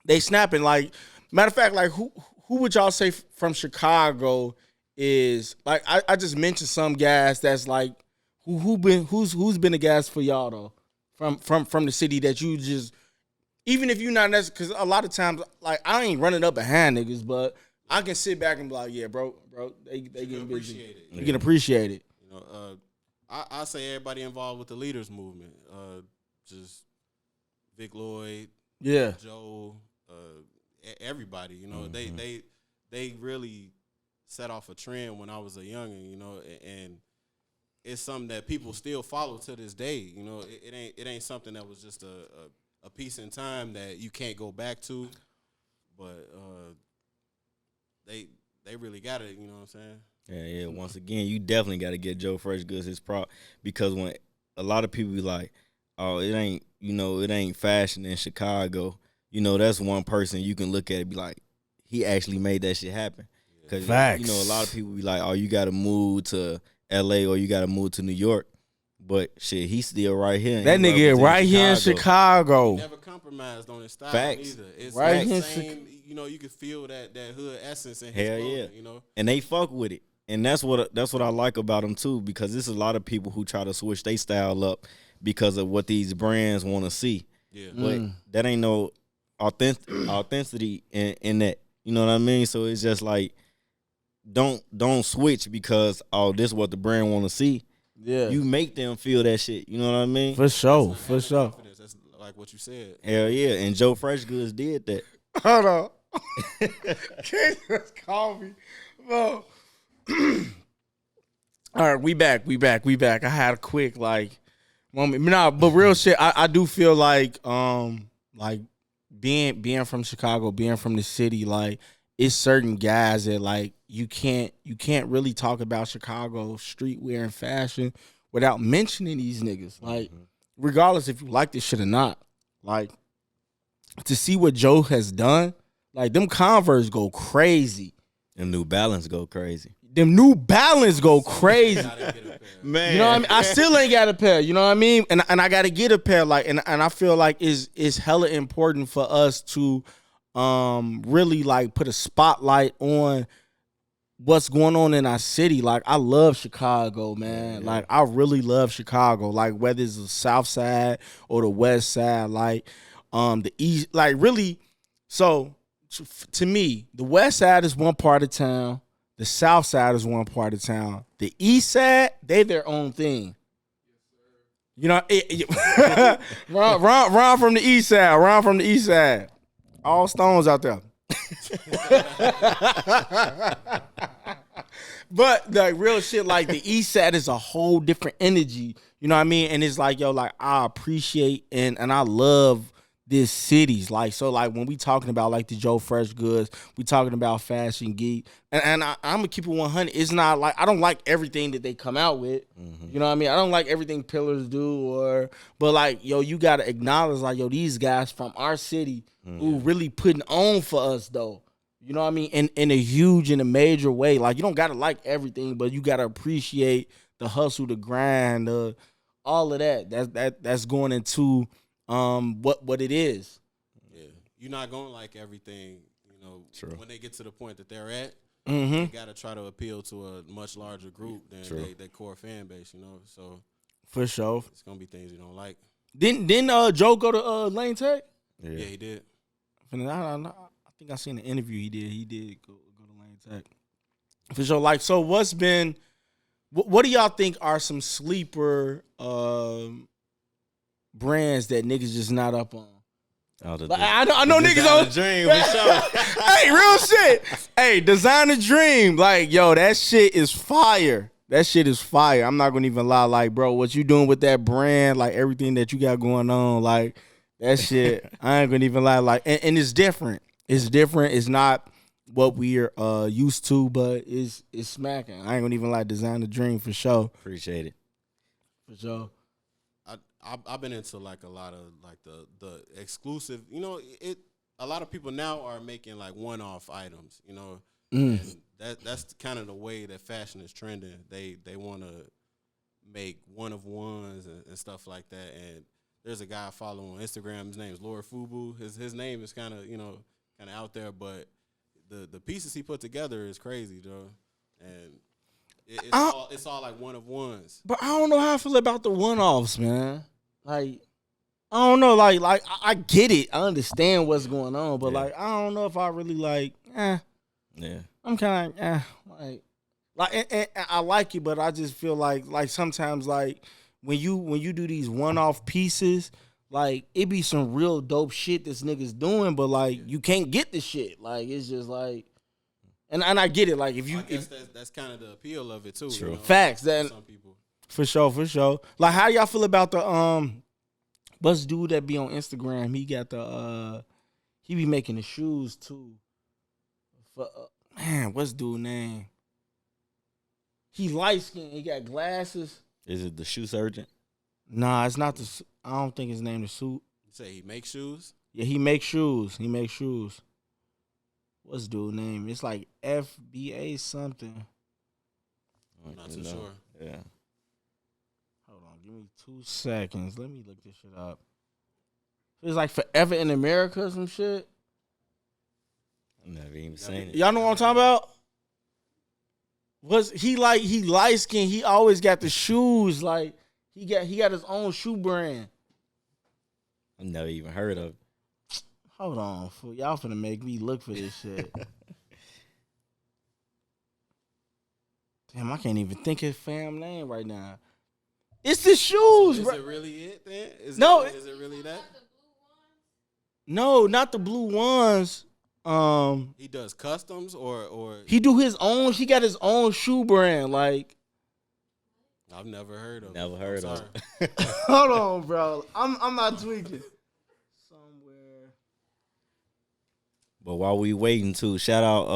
A: they snapping. Like, matter of fact, like who would y'all say from Chicago is like I just mentioned some guys that's like who's been a guys for y'all though from the city that you just, even if you're not necessarily, because a lot of times like I ain't running up behind niggas, but I can sit back and be like, yeah, bro, they getting busy. You can appreciate it.
C: I say everybody involved with the Leaders movement, just Vic Lloyd,
A: Yeah,
C: Joe, everybody. They really set off a trend when I was a youngin', and it's something that people still follow to this day. It ain't something that was just a piece in time that you can't go back to, but they really got it. You know what I'm saying?
B: Yeah. Once again, you definitely got to get Joe Freshgoods his prop because when a lot of people be like, oh, it ain't fashion in Chicago. That's one person you can look at and be like, he actually made that shit happen. Because,
A: Facts.
B: a lot of people be like, oh, you got to move to L.A. or you got to move to New York. But, shit, he's still right here.
A: That nigga right here in Chicago.
C: He never compromised on his style
B: Facts.
C: either. It's
A: Right
C: the
A: here
C: same, you can feel that hood essence in his
B: Hell
C: clothing,
B: yeah. And they fuck with it. And that's what I like about them, too, because there's a lot of people who try to switch their style up because of what these brands want to see.
C: Yeah.
B: But that ain't no authenticity in that. You know what I mean? So it's just like, don't switch because, this is what the brand want to see.
A: Yeah.
B: You make them feel that shit. You know what I mean?
A: For sure. For sure.
C: Confidence. That's like what you said.
B: Hell yeah. And Joe Fresh Goods did that.
A: Hold on. Can't just call me. Bro. All right, we back. I had a quick moment. Nah, but real shit, I do feel like being from Chicago, being from the city, it's certain guys that you can't really talk about Chicago streetwear and fashion without mentioning these niggas. Regardless if you like this shit or not. To see what Joe has done, them Converse go crazy.
B: Them New Balance go crazy.
A: Man. You know what I mean? I still ain't got a pair. You know what I mean? And I got to get a pair. And I feel like it's hella important for us to really put a spotlight on what's going on in our city. I love Chicago, man.
B: Yeah.
A: I really love Chicago. Whether it's the South Side or the West Side, the East, really. So to me, the West Side is one part of town. The South Side is one part of town. The East Side, they their own thing. You know, Ron from the East Side. All stones out there. But real shit, the East Side is a whole different energy. You know what I mean? And it's I appreciate and I love these cities. When we talking about the Joe Fresh Goods, we talking about Fashion Geek, and I'm gonna keep it 100. It's not I don't like everything that they come out with. Mm-hmm. You know what I mean? I don't like everything Pillars do, but you gotta acknowledge these guys from our city who really putting on for us though. You know what I mean? In a major way. You don't gotta like everything, but you gotta appreciate the hustle, the grind, all of that. That's going into what it is.
C: Yeah, you're not gonna like everything,
B: True.
C: When they get to the point that they're at.
A: Mm-hmm.
C: They gotta try to appeal to a much larger group than their core fan base, So
A: for sure,
C: it's gonna be things you don't like.
A: Didn't Joe go to Lane Tech?
C: Yeah, he did.
A: I think I seen an interview he did. He did go to Lane Tech for sure. So what's been? What do y'all think are some sleeper brands that niggas just not up on? I know niggas on
B: Dream for sure.
A: Hey, real shit. Hey, Designer Dream, that shit is fire. That shit is fire. I'm not gonna even lie, bro, what you doing with that brand, everything that you got going on, that shit. I ain't gonna even lie, and it's different. It's different. It's not what we're used to, but it's smacking. I ain't gonna even lie, Designer Dream for sure.
B: Appreciate it.
A: For sure.
C: I've been into a lot of the exclusive. A lot of people now are making one-off items. And that's kind of the way that fashion is trending. They want to make one of ones and stuff like that. And there's a guy I follow on Instagram. His name is Lord Fubu. His name is kind of out there, but the pieces he put together is crazy, though. And it's all one of ones.
A: But I don't know how I feel about the one-offs, man. I don't know. I get it. I understand what's going on, but I don't know if I really
B: Yeah.
A: I'm kind of and I like it, but I just feel like sometimes when you do these one-off pieces, it be some real dope shit this nigga's doing, but you can't get the shit. It's just and I get it.
C: That's kind of the appeal of it too.
B: True.
A: Facts. Then
C: some people.
A: For sure. How y'all feel about the what's dude that be on Instagram? He got he be making the shoes too. For what's dude name? He light skinned. He got glasses.
B: Is it the shoe surgeon?
A: Nah, it's not the. I don't think his name is Suit.
C: You say he makes shoes?
A: Yeah, he makes shoes. He makes shoes. What's dude's name? It's like FBA something.
C: I'm not too sure.
B: Yeah.
A: Hold on, give me 2 seconds. Let me look this shit up. It's like Forever in America or some shit.
B: I've never even seen it.
A: Y'all know what I'm talking about? Was he light skinned? He always got the shoes. Like he got his own shoe brand.
B: I've never even heard of it.
A: Hold on, fool. Y'all finna make me look for this shit. Damn, I can't even think his fam name right now. It's the shoes,
C: Is
A: bro.
C: it really it then? Is it really that?
A: No, not the blue ones.
C: He does customs or
A: He do his own. He got his own shoe brand. Like,
C: I've never heard of.
B: Never
C: it.
B: heard
C: I'm
B: of
C: sorry.
B: it.
A: hold on, bro. I'm not tweaking. Somewhere.
B: But while we waiting too, shout out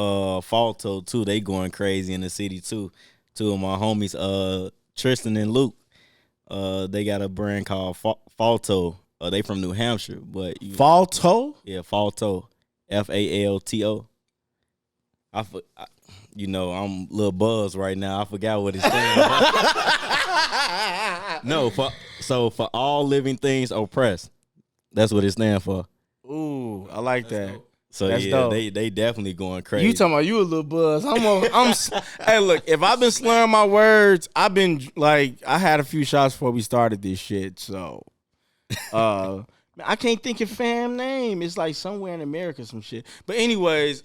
B: Falto too. They going crazy in the city too. Two of my homies, Tristan and Luke. They got a brand called Falto. They from New Hampshire, but
A: Falto?
B: yeah, Falto, Falto. You know, I'm a little buzzed right now. I forgot what it's saying. No, for all living things oppressed. That's what it stands for.
A: Ooh, I like that.
C: dope.
B: So
A: That's
B: yeah,
A: dope.
B: they definitely going crazy.
A: You talking about you a little buzz? Hey, look, if I've been slurring my words, I've been like, I had a few shots before we started this shit. So, I can't think of fam name. It's like somewhere in America, some shit. But anyways,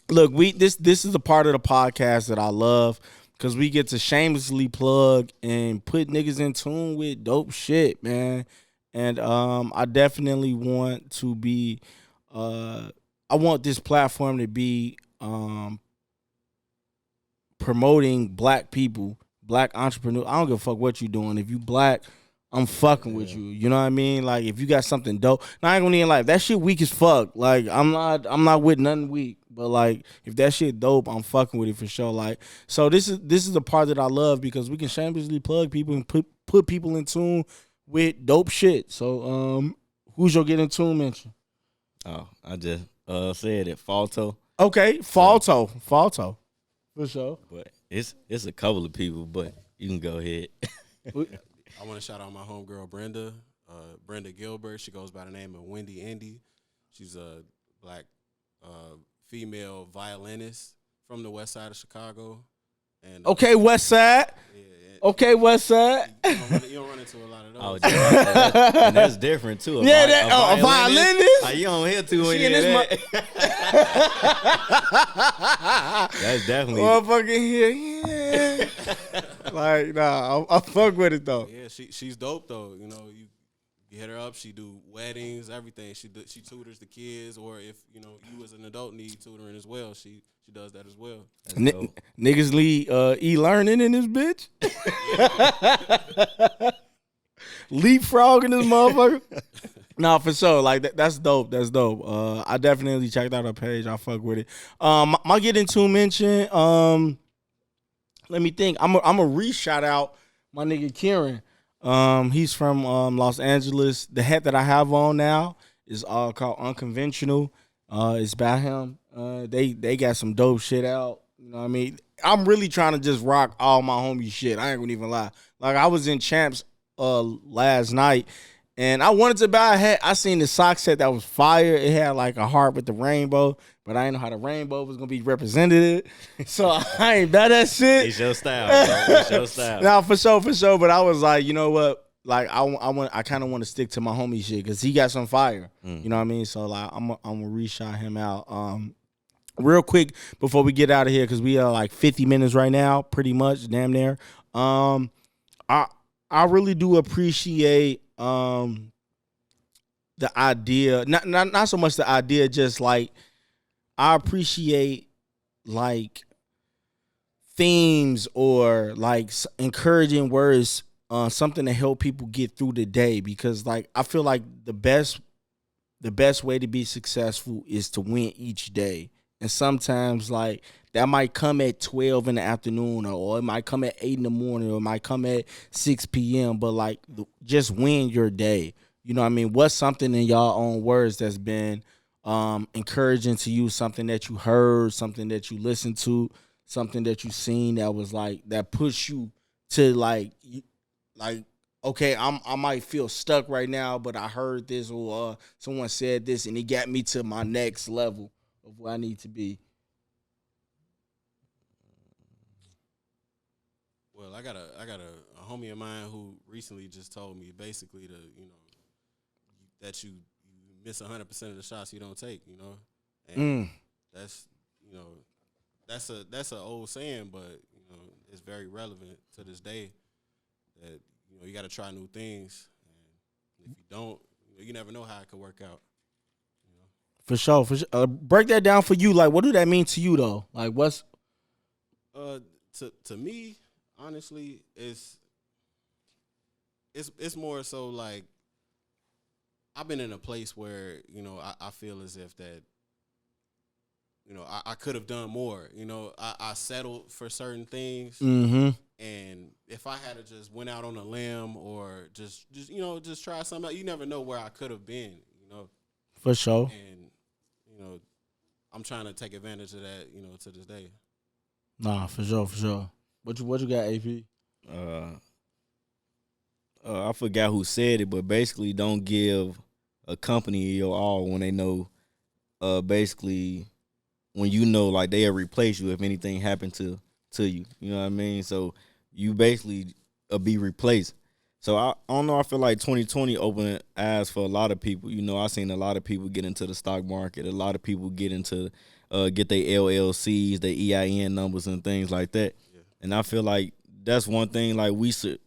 A: look, this is a part of the podcast that I love because we get to shamelessly plug and put niggas in tune with dope shit, man. And I definitely want to be I want this platform to be promoting black people, black entrepreneurs. I don't give a fuck what you doing. If you black, I'm fucking with you. You know what I mean? Like if you got something dope. Now I ain't gonna even like that shit weak as fuck. Like I'm not with nothing weak. But like if that shit dope, I'm fucking with it for sure. Like so this is the part that I love because we can shamelessly plug people and put people in tune with dope shit. So who's your get in tune mention?
B: Oh, I just said it, Falto.
A: Okay, Falto. For sure.
B: But it's a couple of people, but you can go ahead.
C: I want to shout out my homegirl Brenda Gilbert. She goes by the name of Wendy Indy. She's a black female violinist from the west side of Chicago. And
A: Okay, West Side.
C: yeah,
A: Okay, West Side.
C: you don't run into a lot of those.
B: Oh, and that's different too.
A: Yeah, a violinist?
B: You don't hear too many
A: She in
B: of
A: this
B: that. That's definitely.
A: Motherfucking here, yeah. Like, nah, I fuck with it though.
C: Yeah, she's dope though. You know, you hit her up. She do weddings, everything. She tutors the kids, or if you know you as an adult need tutoring as well, she does that as well.
A: Niggas lead e-learning in this bitch. Leapfrogging this motherfucker. Nah, for sure. Like that's dope. That's dope. I definitely checked out her page. I fuck with it. My get into mention. Let me think. I'm a re-shout out my nigga Kieran. He's from Los Angeles. The hat that I have on now is called Unconventional. It's by him. They got some dope shit out. You know what I mean? I'm really trying to just rock all my homie shit. I ain't gonna even lie. Like I was in Champs last night and I wanted to buy a hat. I seen the sock set that was fire. It had like a heart with the rainbow, but I didn't know how the rainbow was gonna be represented. So I ain't buy that shit.
B: It's your style, bro. It's your style.
A: Nah, for sure. But I was like, you know what? Like I kind of want to stick to my homie shit because he got some fire. You know what I mean? So like I'm gonna re-shout him out. Real quick before we get out of here because we are like 50 minutes right now, pretty much, damn near. I really do appreciate the idea, not so much the idea, just like I appreciate like themes or like encouraging words, something to help people get through the day because like I feel like the best way to be successful is to win each day. And sometimes like that might come at 12 in the afternoon, or it might come at 8 in the morning, or it might come at 6 p.m. But like just win your day. You know what I mean? What's something in y'all own words that's been encouraging to you, something that you heard, something that you listened to, something that you seen that was like that pushed you to like okay, I might feel stuck right now, but I heard this or someone said this and it got me to my next level of where I need to be.
C: Well, I got a homie of mine who recently just told me basically that you miss 100% of the shots you don't take, and that's that's a old saying, but it's very relevant to this day. That you got to try new things, and if you don't, you never know how it could work out.
A: For sure. Break that down for you. Like, what do that mean to you though? Like, what's
C: to me, honestly, it's more so like I've been in a place where I feel as if that I could have done more. I settled for certain things, and if I had to just went out on a limb or just try something out, you never know where I could have been.
A: For sure.
C: And I'm trying to take advantage of that. To this day.
A: Nah, for sure. What you got, AP?
B: I forgot who said it, but basically don't give a company your all when they know, basically when like they'll replace you if anything happened to you. You know what I mean? So you basically be replaced. So I don't know. I feel like 2020 opened eyes for a lot of people. I seen a lot of people get into the stock market. A lot of people get into get their LLCs, their EIN numbers, and things like that. Yeah. And I feel like that's one thing like we should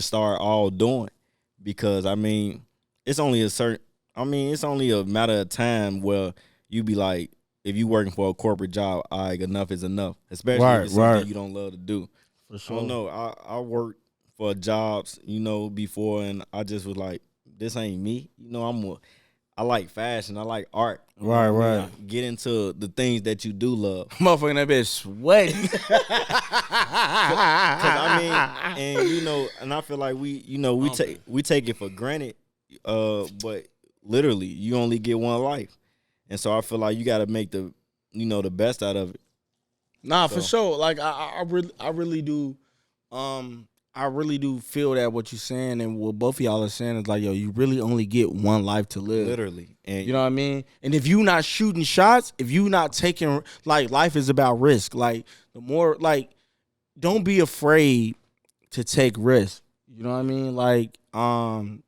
B: start all doing, because it's only a matter of time where you be like, if you working for a corporate job, enough is enough, especially if it's something you don't love to do.
A: For sure.
B: I don't know. I worked for jobs, before, and I just was like, this ain't me. I like fashion. I like art.
A: Right.
B: Get into the things that you do love.
A: Motherfucking that bitch sweating.
B: And I feel like we take it for granted, but literally you only get one life, and so I feel like you got to make the best out of it.
A: Nah, for sure. Like I really do. I really do feel that what you're saying and what both of y'all are saying is like, yo, you really only get one life to live.
B: Literally. And
A: you know what I mean? And if you not shooting shots, if you not taking, like, life is about risk. Like, the more, like, don't be afraid to take risks. You know what I mean? Like, and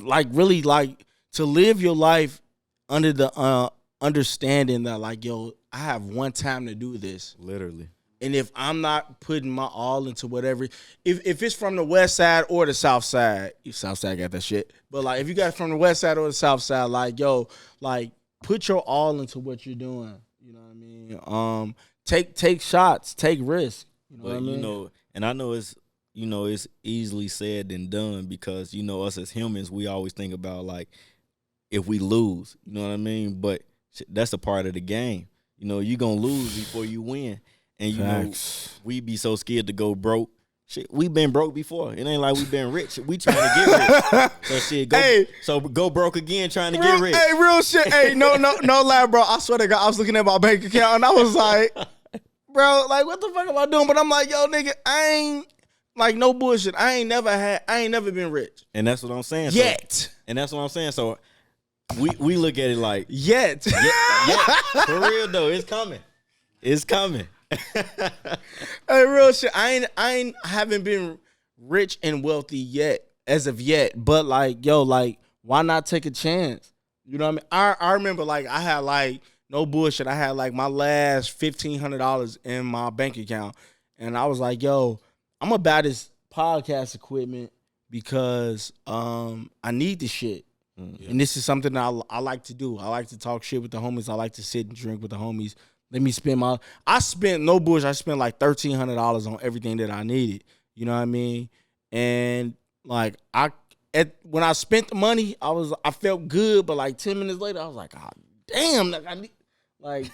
A: like really like to live your life under the understanding that like, yo, I have one time to do this.
B: Literally.
A: And if I'm not putting my all into whatever, if it's from the west side or the south side, south side got that shit. But like, if you got it from the west side or the south side, like, yo, like, put your all into what you're doing. You know what I mean? Take shots, take risks. You know what I mean?
B: And I know it's easily said than done, because us as humans, we always think about like if we lose. You know what I mean? But that's a part of the game. You gonna lose before you win. And we be so scared to go broke. Shit, we been broke before. It ain't like we been rich. We trying to get rich. So go broke again trying to get rich.
A: Hey, real shit. Hey, no lie, bro. I swear to God, I was looking at my bank account and I was like, bro, like, what the fuck am I doing? But I'm like, yo, nigga, I ain't, like, no bullshit. I ain't never been rich.
B: And that's what I'm saying.
A: Yet.
B: And that's what I'm saying. So we look at it like
A: yet.
B: For real though, it's coming. It's coming.
A: Hey, real shit. I haven't been rich and wealthy yet, as of yet. But like, yo, like, why not take a chance? You know what I mean? I remember like I had like no bullshit. I had like my last $1,500 in my bank account, and I was like, yo, I'm gonna buy this podcast equipment because I need the shit. Mm-hmm. And this is something that I like to do. I like to talk shit with the homies. I like to sit and drink with the homies. Let me spend I spent no bullshit. I spent like $1,300 on everything that I needed. You know what I mean? And like when I spent the money, I felt good, but like 10 minutes later, I was like, oh damn, like I need, like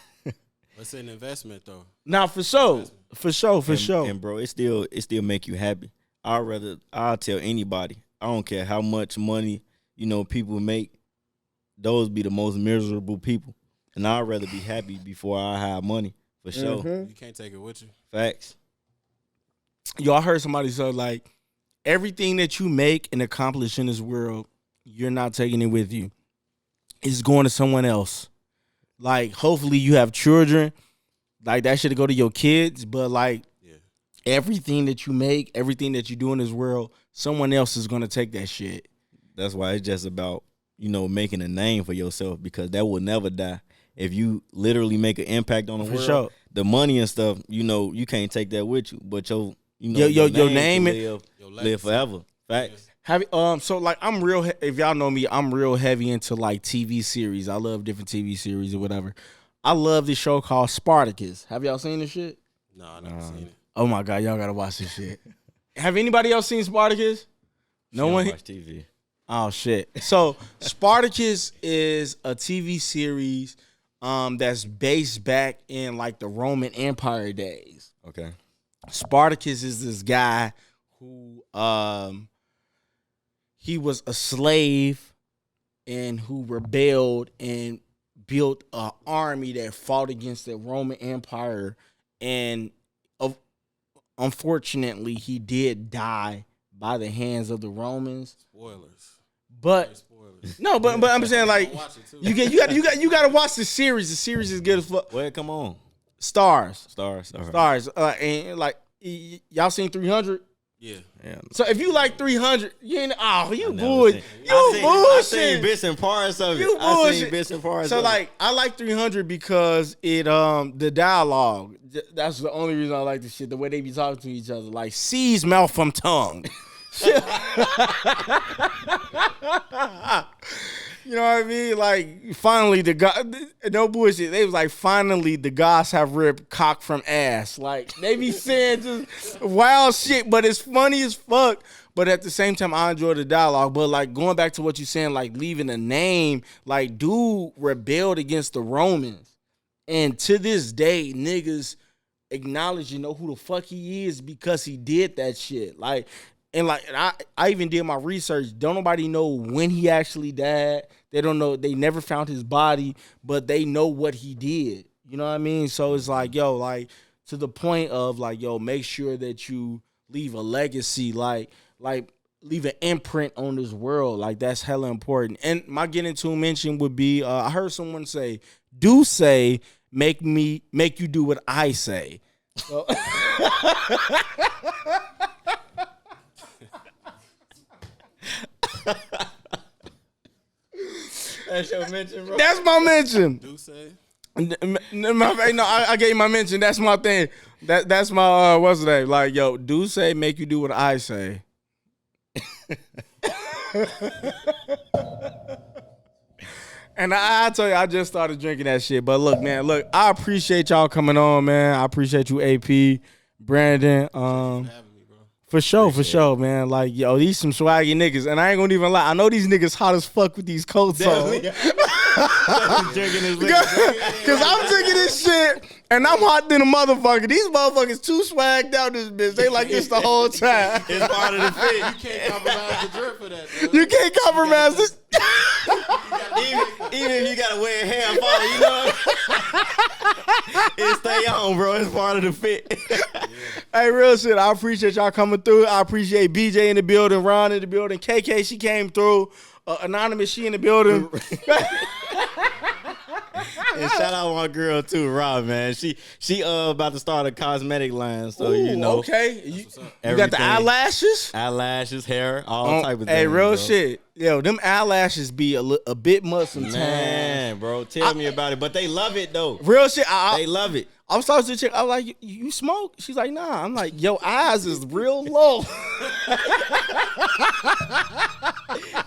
C: It's an investment though.
A: Now for sure.
B: And bro, it still make you happy. I'll tell anybody. I don't care how much money, people make. Those be the most miserable people. And I'd rather be happy before I have money. For sure.
C: You can't take it with you.
B: Facts.
A: Yo, I heard somebody say, like, everything that you make and accomplish in this world, you're not taking it with you. It's going to someone else. Like, hopefully you have children. Like, that should go to your kids. But, like, everything that you make, everything that you do in this world, someone else is going to take that shit.
B: That's why it's just about, making a name for yourself, because that will never die. If you literally make an impact on the world,
A: sure.
B: The money and stuff, you can't take that with you. But your
A: name
B: live forever. Facts.
A: So like if y'all know me, I'm real heavy into like TV series. I love different TV series or whatever. I love this show called Spartacus. Have y'all seen this shit?
C: No, I never seen it.
A: Oh my God, y'all gotta watch this shit. Have anybody else seen Spartacus? No one.
B: Watch TV.
A: Oh shit. So Spartacus is a TV series that's based back in like the Roman Empire days.
B: Okay.
A: Spartacus is this guy who he was a slave and who rebelled and built an army that fought against the Roman Empire, and unfortunately he did die by the hands of the Romans.
C: Spoilers.
A: But no, but I'm saying, like, you gotta watch the series. The series is good as fuck.
B: Well, come on.
A: Stars.
B: Right.
A: And like y'all seen 300?
C: Yeah.
A: So if you like 300, you ain't. Oh, you
B: bullshit. I seen bits and parts of it.
A: You bullshit.
B: So
A: like, I like 300 because it the dialogue. That's the only reason I like this shit. The way they be talking to each other, like seas mouth from tongue. You know what I mean? Like, finally the god, no bullshit. They was like, finally the gods have ripped cock from ass. Like, they be saying just wild shit, but it's funny as fuck. But at the same time, I enjoy the dialogue. But like, going back to what you saying, like leaving a name, like dude rebelled against the Romans, and to this day, niggas acknowledge, who the fuck he is because he did that shit. Like. And like I even did my research. Don't nobody know when he actually died. They don't know. They never found his body, but they know what he did. You know what I mean? So it's like, yo, like to the point of like, yo, make sure that you leave a legacy, like leave an imprint on this world. Like that's hella important. And my getting to mention would be, I heard someone say, "Do say make you do what I say." So
B: That's your mention, bro.
A: That's my mention.
C: Do say.
A: No, I gave you my mention. That's my thing. That's my what's the name? Like, yo, do say make you do what I say. And I tell you, I just started drinking that shit. But look, man, I appreciate y'all coming on, man. I appreciate you, AP, Brandon. For sure, man. Like, yo, these some swaggy niggas. And I ain't gonna even lie. I know these niggas hot as fuck with these coats on. Because I'm drinking this shit, and I'm hot than a motherfucker. These motherfuckers too swagged out this bitch. They like this the whole time.
B: It's part of the fit.
C: You can't compromise the drip for that, bro.
A: You can't compromise this.
B: Even if you gotta wear a hair follow, it stay on, bro. It's part of the fit.
A: Hey, real shit. I appreciate y'all coming through. I appreciate BJ in the building, Ron in the building, KK, she came through. Anonymous, she in the building.
B: And shout out my girl too, Rob, man. She about to start a cosmetic line, so
A: Okay. You got the eyelashes,
B: hair, all type of things.
A: Hey, real
B: bro.
A: shit. Yo, them eyelashes be a bit much sometimes.
B: Man, bro, tell me about it. But they love it though.
A: Real shit.
B: They love it.
A: I was talking to the chick. I was like, you smoke? She's like, nah. I'm like, your eyes is real low.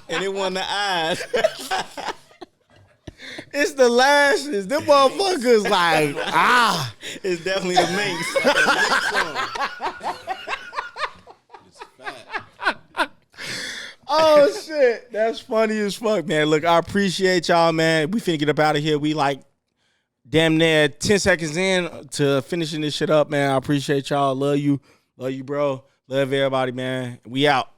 B: And it wasn't the eyes.
A: It's the lashes. Them motherfuckers like,
B: It's definitely the minx.
A: Oh, shit. That's funny as fuck, man. Look, I appreciate y'all, man. We finna get up out of here. We like damn near 10 seconds in to finishing this shit up, man. I appreciate y'all. Love you, bro. Love everybody, man. We out.